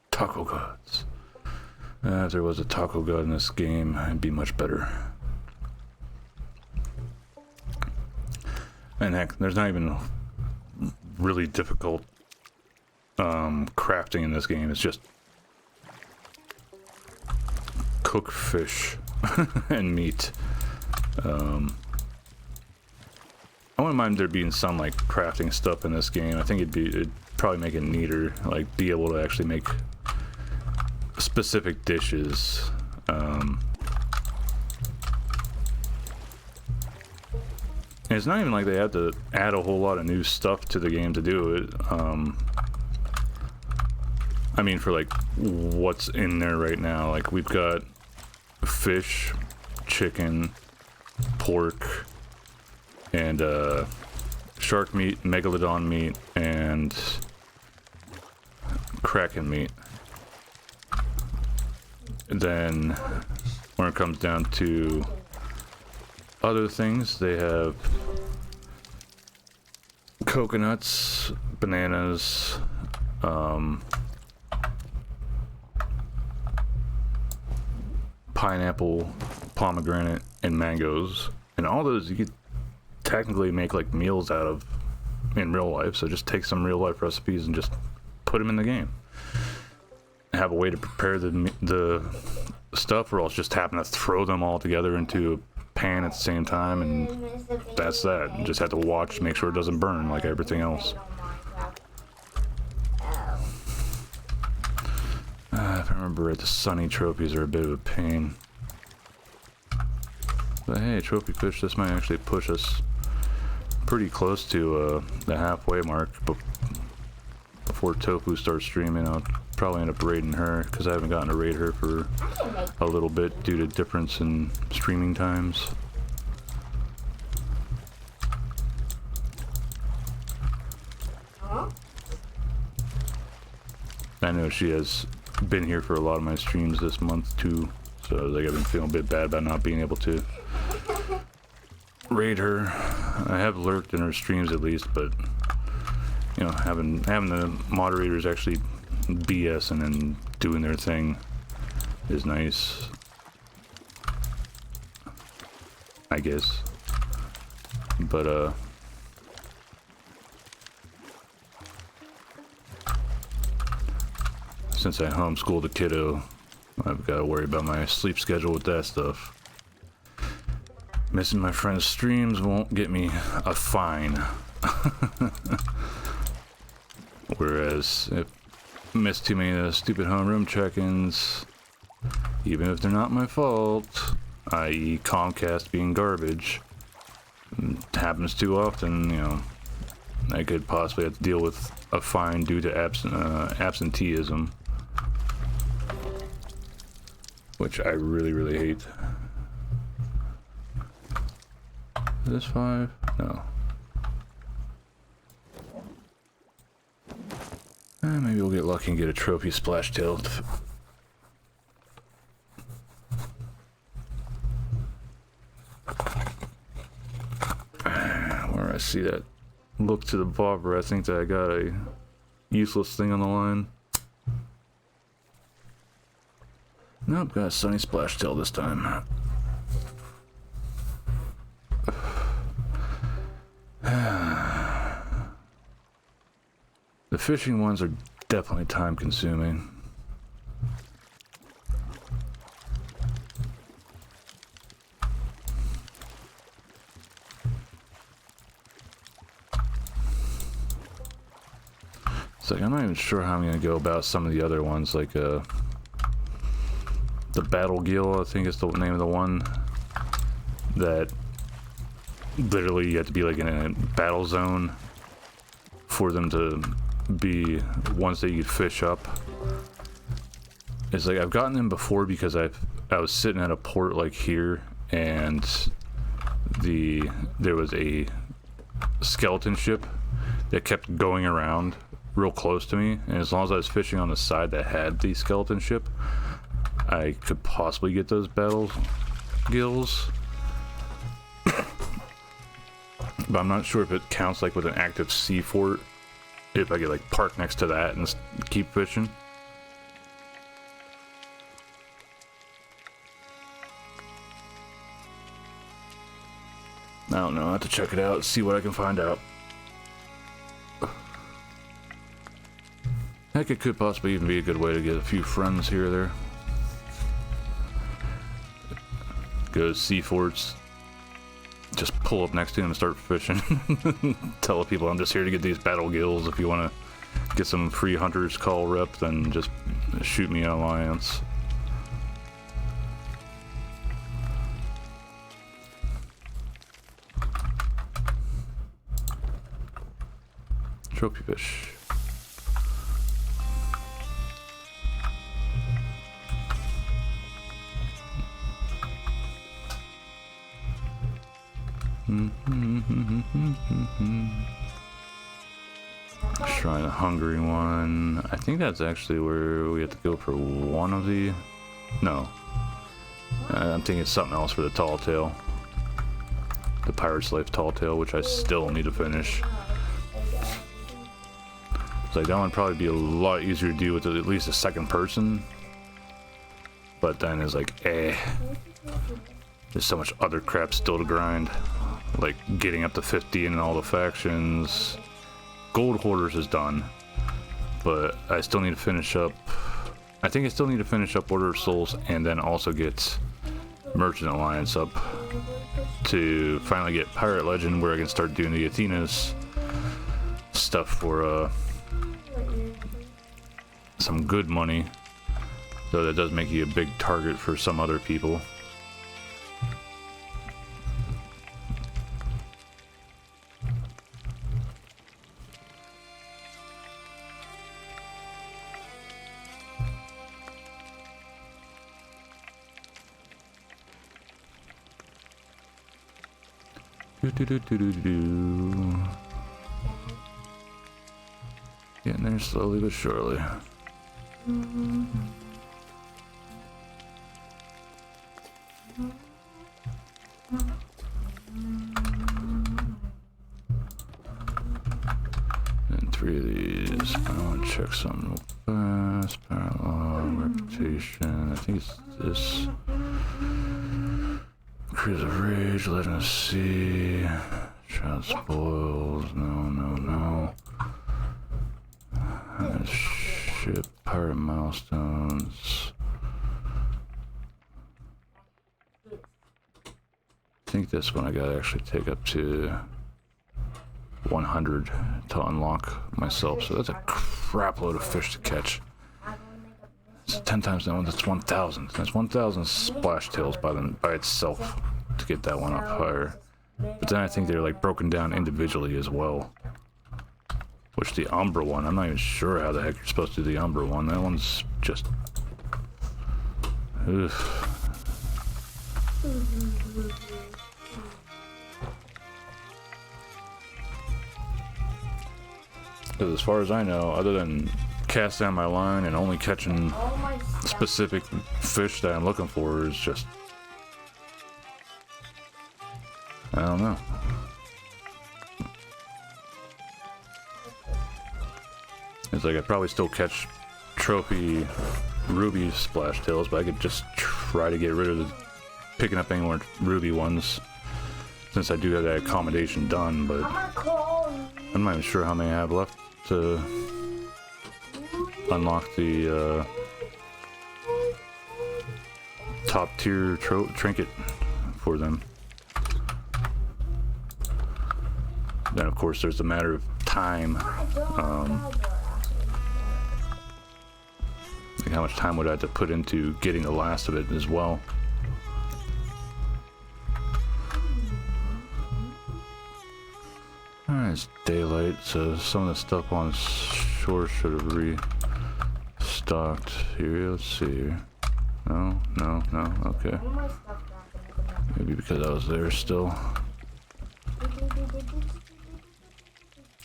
Taco gods. If there was a taco god in this game, it'd be much better. And heck, there's not even really difficult crafting in this game. It's just cook fish and meat. I wouldn't mind there being some like crafting stuff in this game. I think it'd probably make it neater, like be able to actually make specific dishes. And it's not even like they have to add a whole lot of new stuff to the game to do it. I mean, for like what's in there right now, like we've got fish, chicken, pork, and shark meat, megalodon meat, and kraken meat. And then when it comes down to other things, they have coconuts, bananas, pineapple, pomegranate, and mangoes. And all those you could technically make like meals out of in real life. So just take some real life recipes and just put them in the game. Have a way to prepare the stuff, or else just happen to throw them all together into a pan at the same time, and that's that. You just have to watch, make sure it doesn't burn like everything else. If I remember right, the sunny trophies are a bit of a pain. But hey, trophy fish, this might actually push us pretty close to the halfway mark. But before Tofu starts streaming, I'll probably end up raiding her, because I haven't gotten to raid her for a little bit due to difference in streaming times. I know she has been here for a lot of my streams this month too, so like I've been feeling a bit bad about not being able to raid her. I have lurked in her streams at least, but you know, having the moderators actually BSing and doing their thing is nice, I guess. But since I homeschooled a kiddo, I've got to worry about my sleep schedule with that stuff. Missing my friend's streams won't get me a fine. Whereas if I miss too many of those stupid homeroom check-ins, even if they're not my fault, i.e. Comcast being garbage, happens too often, you know, I could possibly have to deal with a fine due to absenteeism. Which I really, really hate. Is this 5? No. Maybe we'll get lucky and get a trophy splash tailed. Where I see that look to the bobber, I think that I got a useless thing on the line. Nope, got a sunny splash tail this time. The fishing ones are definitely time consuming. It's like, I'm not even sure how I'm gonna go about some of the other ones, like the Battle Gill, I think is the name of the one, that literally you have to be like in a battle zone for them to be ones that you fish up. It's like I've gotten them before because I was sitting at a port like here, and there was a skeleton ship that kept going around real close to me, and as long as I was fishing on the side that had the skeleton ship, I could possibly get those battle gills. But I'm not sure if it counts like with an active sea fort, if I could like park next to that and keep fishing. I don't know, I have to check it out, see what I can find out. Heck, it could possibly even be a good way to get a few friends here or there. Go to sea forts, just pull up next to them and start fishing. Tell people I'm just here to get these battle gills. If you want to get some free hunter's call rep, then just shoot me an alliance. Trophy fish. Shrine of Hungry One. I think that's actually where we have to go for one of the... No. I'm thinking it's something else for the Tall Tale. The Pirate's Life Tall Tale, which I still need to finish. It's like that one would probably be a lot easier to do with at least a second person. But then it's like, there's so much other crap still to grind. Like getting up to 50 in all the factions. Gold Hoarders is done, but I still need to finish up. I think I still need to finish up Order of Souls and then also get Merchant Alliance up to finally get Pirate Legend, where I can start doing the Athena's stuff for some good money. Though that does make you a big target for some other people. Getting there slowly but surely. And 3 of these. I want to check something real fast. Parallel, reputation. I think it's this. Cruise of Rage, Legend of Sea, Child Spoils, no. Ship, Pirate Milestones. I think this one I gotta actually take up to 100 to unlock myself, so that's a crap load of fish to catch. It's 10 times that one, that's 1,000. That's 1,000 splash tails by itself to get that one up higher. But then I think they're like broken down individually as well. Which the Umbra one, I'm not even sure how the heck you're supposed to do the Umbra one. That one's just... Ugh. Because as far as I know, other than cast down my line and only catching specific fish that I'm looking for, is just... I don't know. It's like I'd probably still catch trophy ruby splash tails, but I could just try to get rid of picking up any more ruby ones, since I do have that accommodation done, but I'm not even sure how many I have left to unlock the top tier trinket for them. Then of course there's a matter of time. Like how much time would I have to put into getting the last of it as well. Alright, it's daylight, so some of the stuff on shore should have restocked. Here, let's see here. No, okay. Maybe because I was there still.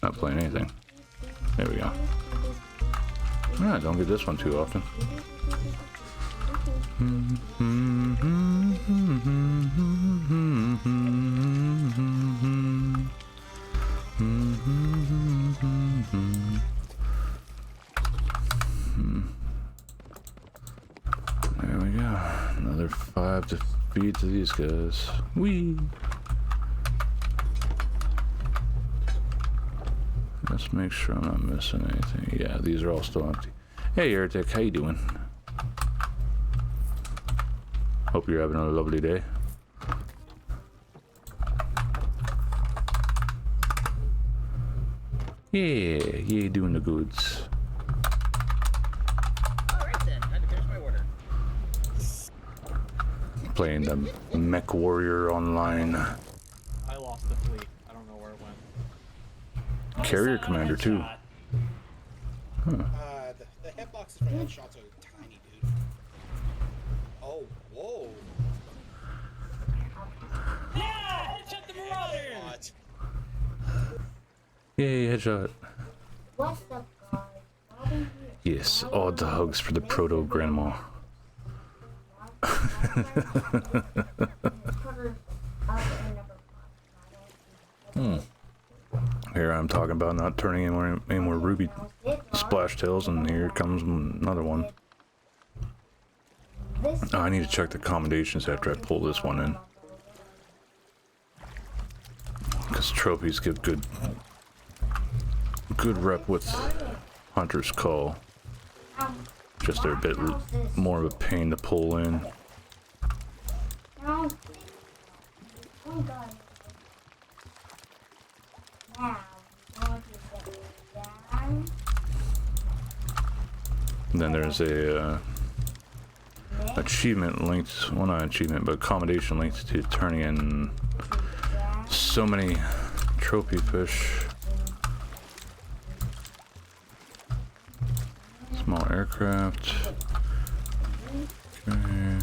Not playing anything. There we go. Ah, don't get this one too often. There we go. Another 5 to feed to these guys. Whee! Let's make sure I'm not missing anything. Yeah, these are all still empty. Hey, Eric, how you doing? Hope you're having a lovely day. Yeah, doing the goods. Alright then, I had to finish my order. Playing the Mech Warrior online. I lost the fleet. I don't know where it went. Carrier Commander too. Huh. The hitboxes for headshots are tiny, dude. Oh, whoa. Yeah! Headshot the Marauders! What? Yay, headshot. What's up, guys? Bobby here. Yes, all the hugs for the proto grandma. Here I'm talking about not turning any more ruby splash tails, and here comes another one. Oh, I need to check the commendations after I pull this one in, because trophies give good rep with Hunter's Call. Just they're a bit more of a pain to pull in. Now, down. And then there's a achievement linked, well not achievement, but accommodation linked to turning in so many trophy fish. Small aircraft. Okay.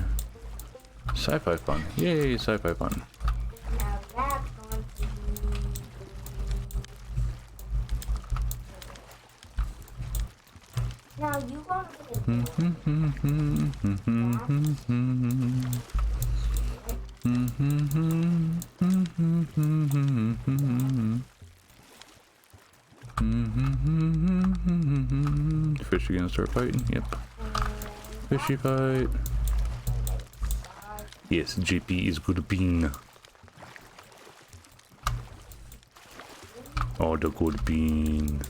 Sci-fi fun. Yay, sci-fi fun. Now that's going to be... Now you go to Fish are gonna start fighting? Yep. Fishy fight. Yes, JP is good bean. Oh, the good bean.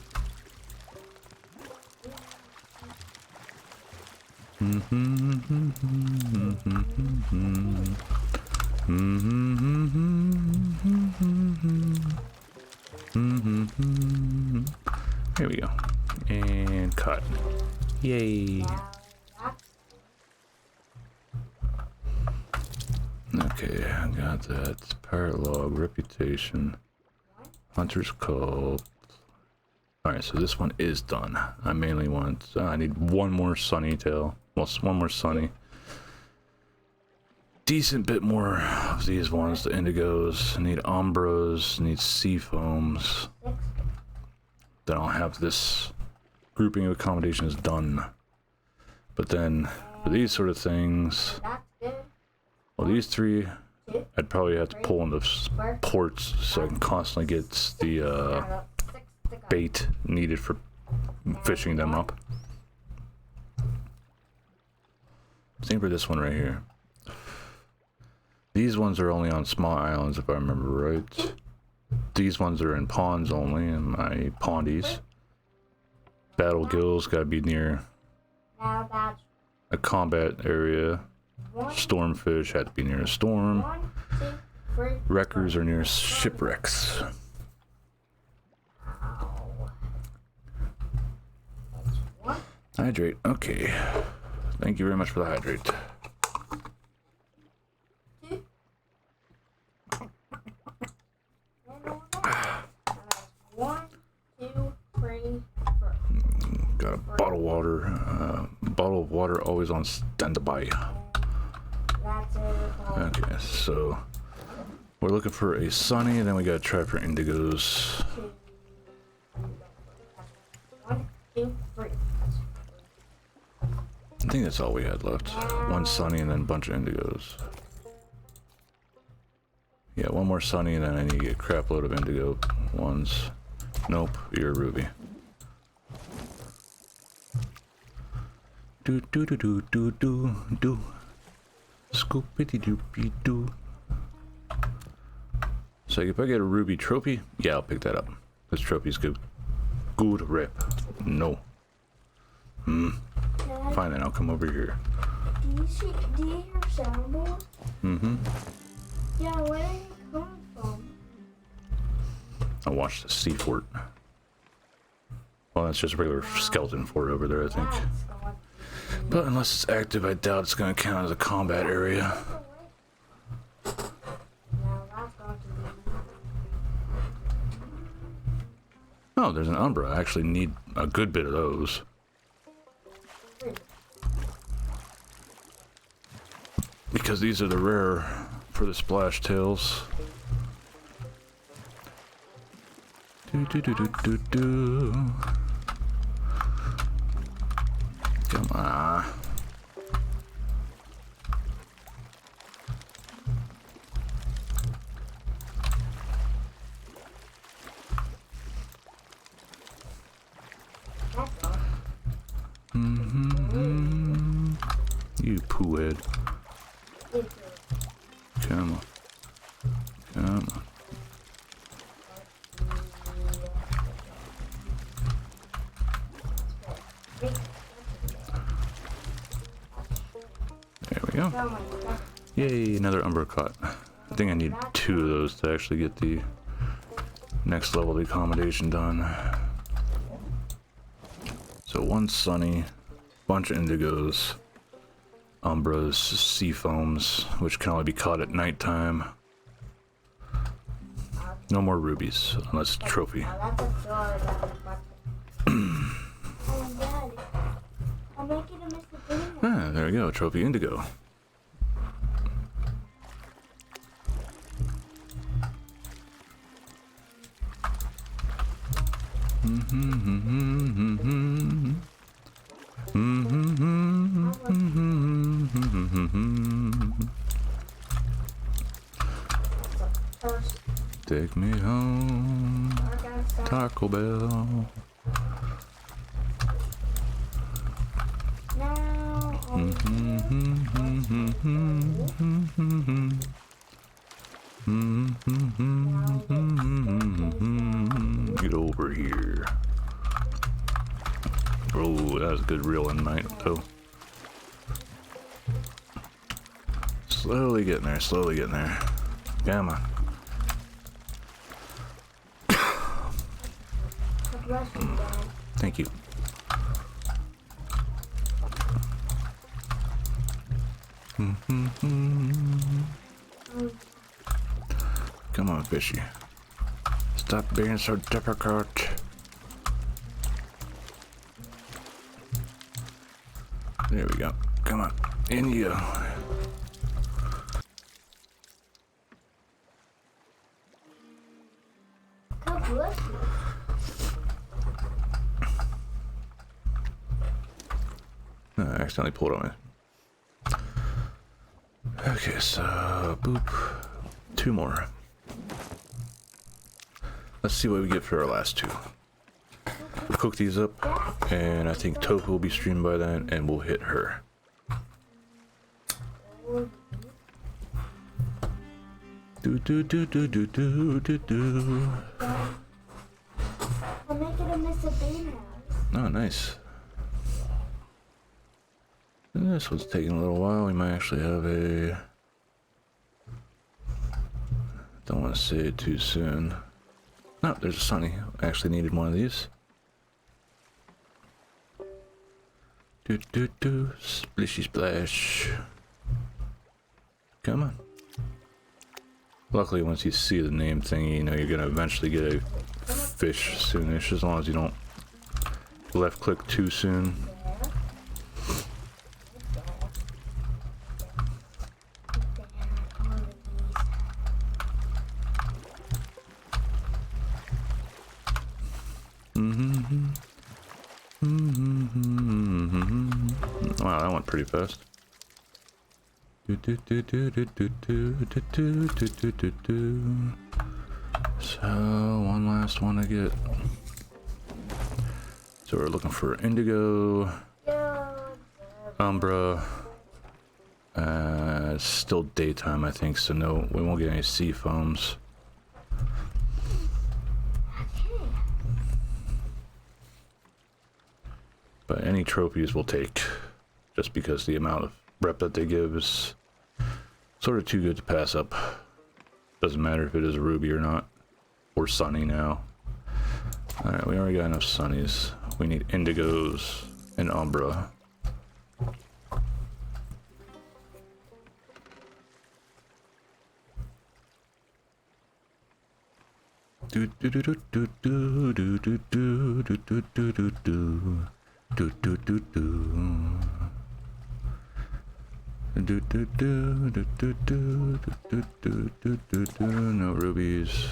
Here we go. And cut. Yay. Okay, I got that. Paralog, reputation, Hunter's Call. Alright, so this one is done. I mainly want, I need one more sunny tail. Well, one more sunny. Decent bit more of these ones, the indigos. I need umbros, need sea foams. Then I'll have this grouping of accommodations done. But then, for these sort of things, well, these three, I'd probably have to pull into ports so I can constantly get the bait needed for fishing them up. Same for this one right here. These ones are only on small islands, if I remember right. These ones are in ponds only, in my pondies. Battle gills gotta be near a combat area. Stormfish had to be near a storm. Wreckers are near shipwrecks. Hydrate. Okay. Thank you very much for the hydrate. Got a bottle of water. Bottle of water always on standby. Okay, so we're looking for a sunny, and then we gotta try for indigos. I think that's all we had left. One sunny and then a bunch of indigos. Yeah, one more sunny and then I need to get a crap load of indigo ones. Nope, you're a ruby. Do do do do do do do. Scoopity doopy doo. So if I get a ruby trophy, yeah, I'll pick that up. This trophy's good. Good rep. No. Fine then, I'll come over here. Do you hear soundboard? Mm-hmm. Yeah, where are you coming from? I watched the sea fort. Well, that's just a regular skeleton fort over there, I think. But unless it's active, I doubt it's going to count as a combat area. Oh, there's an Umbra. I actually need a good bit of those. Because these are the rare for the splash tails. Do do do do do do. Come on. You poo head. Come on. Come on. There we go. Yay, another Umbra caught. I think I need 2 of those to actually get the next level of the accommodation done. So 1 sunny, bunch of indigos, Umbras, sea foams, which can only be caught at nighttime. No more rubies, unless it's trophy. Ah, there we go, trophy indigo. Take me home, Taco Bell. Get over here. Oh, that was a good reeling night, though. Slowly getting there, slowly getting there. Come on. Thank you. Come on, fishy. Stop being so difficult. There we go. Come on. In you go. God bless you. I accidentally pulled on it. Okay, so boop. 2 more. Let's see what we get for our last 2. We'll cook these up, and I think Tofu will be streamed by then, and we'll hit her. Do do do do do do do do. I'll make it a Mr. Bean house. Oh, nice. And this one's taking a little while. We might actually have a... Don't want to say it too soon. No, there's a sunny. I actually needed one of these. Do do do. Splishy splash. Come on. Luckily, once you see the name thingy, you know you're gonna eventually get a fish soonish, as long as you don't left click too soon. Wow, that went pretty fast. So, one last one to get. So we're looking for indigo, umbra. It's still daytime, I think, so no, we won't get any sea foams. But any trophies we'll take, just because the amount of rep that they give is sort of too good to pass up. Doesn't matter if it is a ruby or not, or sunny now. Alright, we already got enough sunnies. We need indigos and umbra. Do do do do do do do do do do do do do do. Do do do do. Do do do do do do do do do do do. No rubies.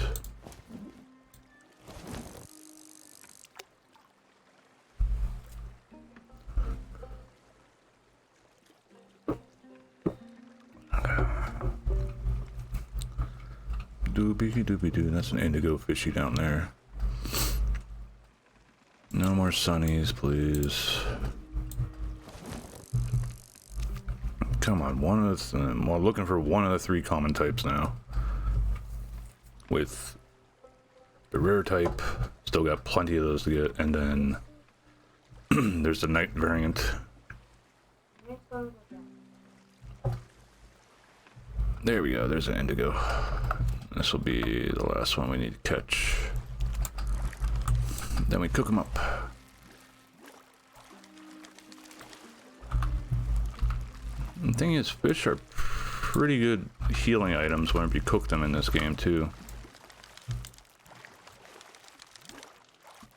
Doobie doobie doo. That's an indigo fishy down there. No more sunnies, please. Come on, one of the. Well, looking for one of the 3 common types now. With the rare type, still got plenty of those to get, and then there's the night variant. There we go. There's an indigo. This will be the last one we need to catch. Then we cook them up. The thing is, fish are pretty good healing items whenever you cook them in this game too.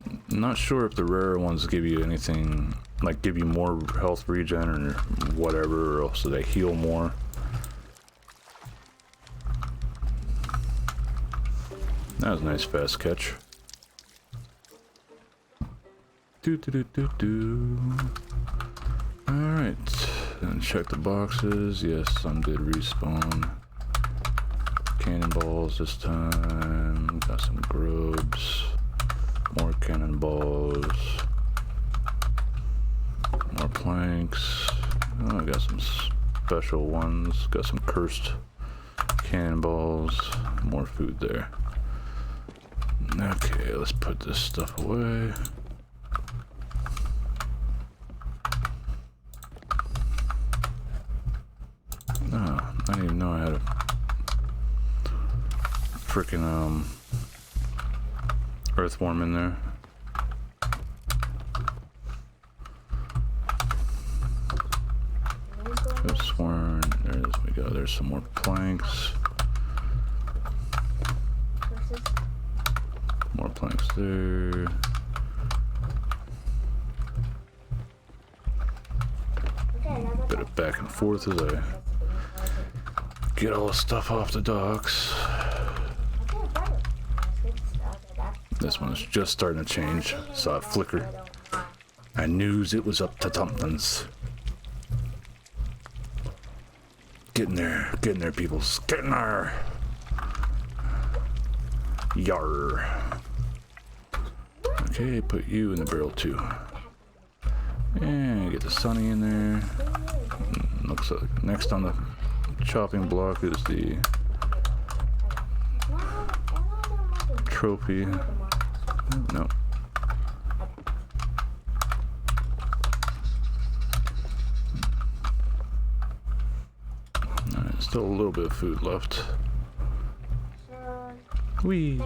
I'm not sure if the rarer ones give you anything, like give you more health regen or whatever, or else they heal more. That was a nice fast catch. Do do do do do. Alright, and check the boxes. Yes, some did respawn. Cannonballs this time. Got some grubs. More cannonballs. More planks. Oh, I got some special ones. Got some cursed cannonballs. More food there. Okay, let's put this stuff away. Oh, I didn't even know I had a freaking earthworm in there. Could have sworn there we go. There's some more planks. More planks there. Bit of back and forth as I get all the stuff off the docks. This one's just starting to change. Saw it flicker. I knew it was up to somethings. Getting there, peoples. Getting there. Yar. Okay, put you in the barrel too. And get the sunny in there. Looks like next on the chopping block is the trophy. No. Alright, still a little bit of food left. Whee!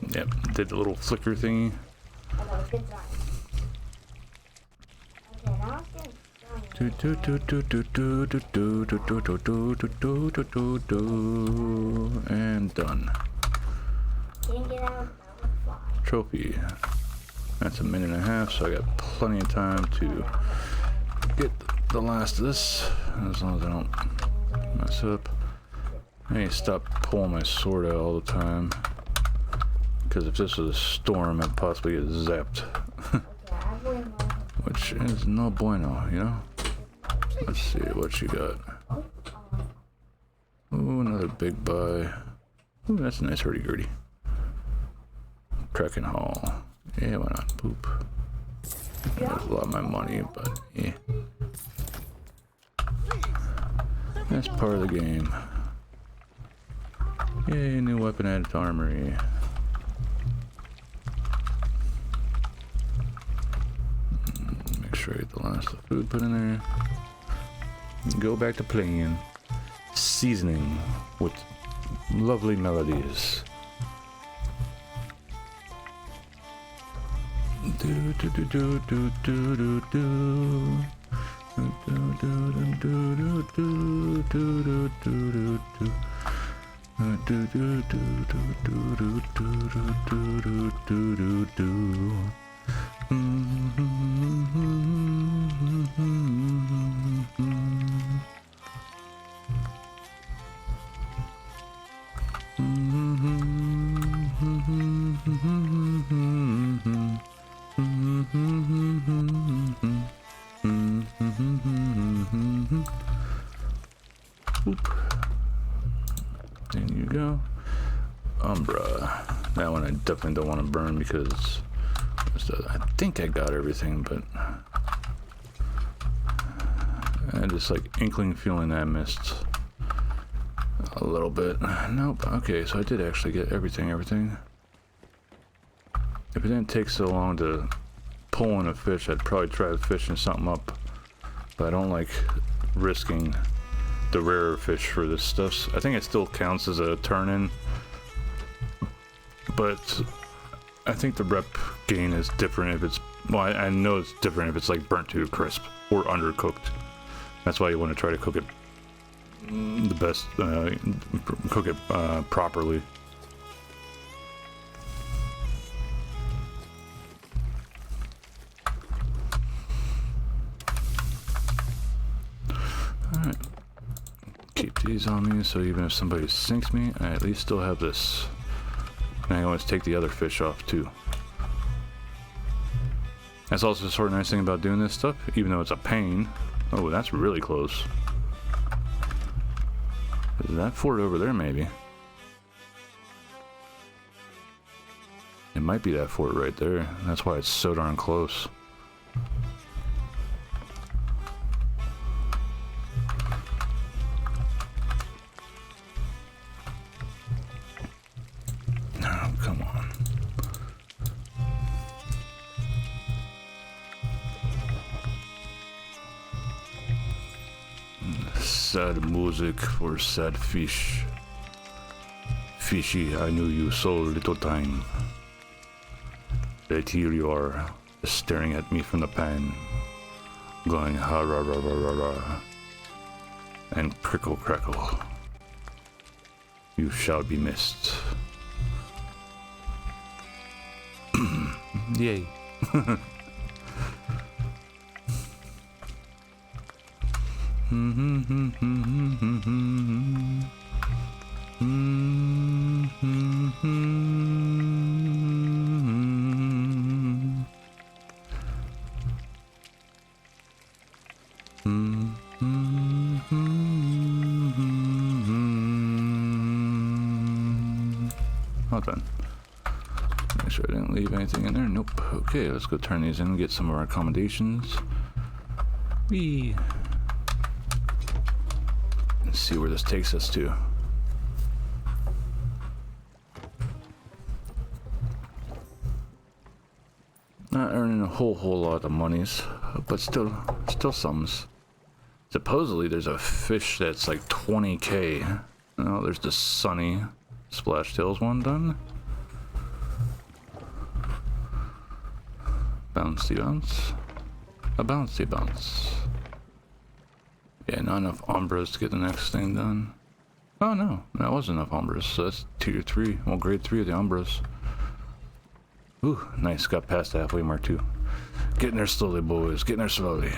Yep, did the little flicker thingy. Do do do do do do do do do do do do do do do do, and done. Trophy. That's a minute and a half, so I got plenty of time to get the last of this, as long as I don't mess up. I need to stop pulling my sword out all the time. Because if this was a storm, I'd possibly get zapped. Which is no bueno, you know? Let's see what you got. Ooh, another big buy. Ooh, that's a nice hurdy-gurdy. Kraken Hall. Yeah, why not? Poop. There's a lot of my money, but yeah. That's part of the game. Yay, new weapon added to armory. Make sure I get the last of the food put in there. Go back to playing. Seasoning with lovely melodies. Do do do do do do do do. Do do do do do do do do do. Do do do do do do do do do do do. Oop. There you go. Umbra. That one I definitely don't want to burn because I think I got everything, but I just like inkling feeling that I missed a little bit. Nope. Okay, so I did actually get everything. If it didn't take so long to pull in a fish, I'd probably try fishing something up. But I don't like risking the rarer fish for this stuff. I think it still counts as a turn-in, but I think the rep gain is different if it's, well, I know it's different if it's like burnt to a crisp or undercooked. That's why you want to try to cook it the best, cook it properly. Alright. Keep these on me so even if somebody sinks me, I at least still have this. And I can always take the other fish off too. That's also the sort of nice thing about doing this stuff, even though it's a pain. Oh, that's really close. Is that fort over there, maybe? It might be that fort right there. That's why it's so darn close. Oh, come on. Sad music for sad fish. Fishy, I knew you so little time. Right here you are, staring at me from the pan, going ha ra ra ra ra ra, and crickle crackle. You shall be missed. Yay. Well done. Make sure I didn't leave anything in there. Nope. Okay, let's go turn these in and get some of our accommodations. Whee! Let's see where this takes us to. Not earning a whole lot of monies, but still sums. Supposedly there's a fish that's like 20k. Oh, there's the Sunny Splash Tails one done. Bouncy bounce. A bouncy bounce. Yeah, not enough Umbras to get the next thing done. Oh no, that wasn't enough Umbras, so that's tier 3. Well, grade 3 of the Umbras. Ooh, nice, got past the halfway mark too. Getting there slowly, boys, getting there slowly.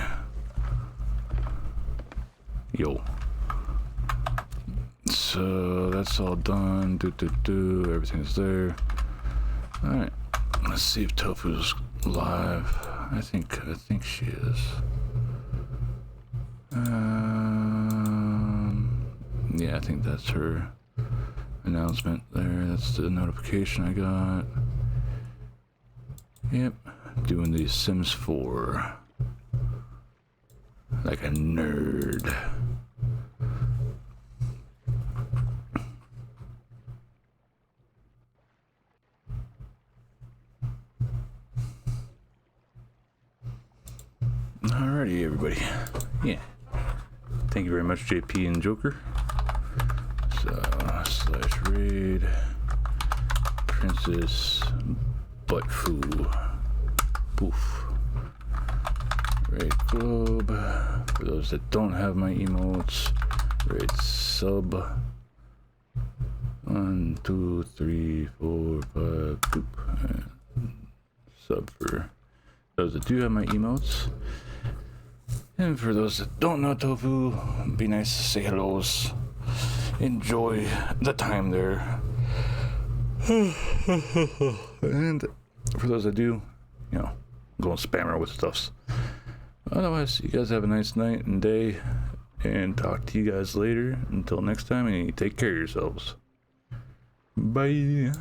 so that's all done. Everything's there. Alright, let's see if Tofu's live. I think she is. Yeah, I think that's her announcement there. That's the notification I got. Yep, doing the Sims 4 like a nerd. Alrighty, everybody. Yeah. Thank you very much, JP and Joker. So, /raid Princess Buttfoo. Poof. Raid Globe. For those that don't have my emotes, raid sub. 1, 2, 3, 4, 5. Boop. And sub for those that do have my emotes. And for those that don't know Tofu, be nice to say hellos. Enjoy the time there. And for those that do, you know, go and spam her with stuffs. Otherwise, you guys have a nice night and day. And talk to you guys later. Until next time, and take care of yourselves. Bye.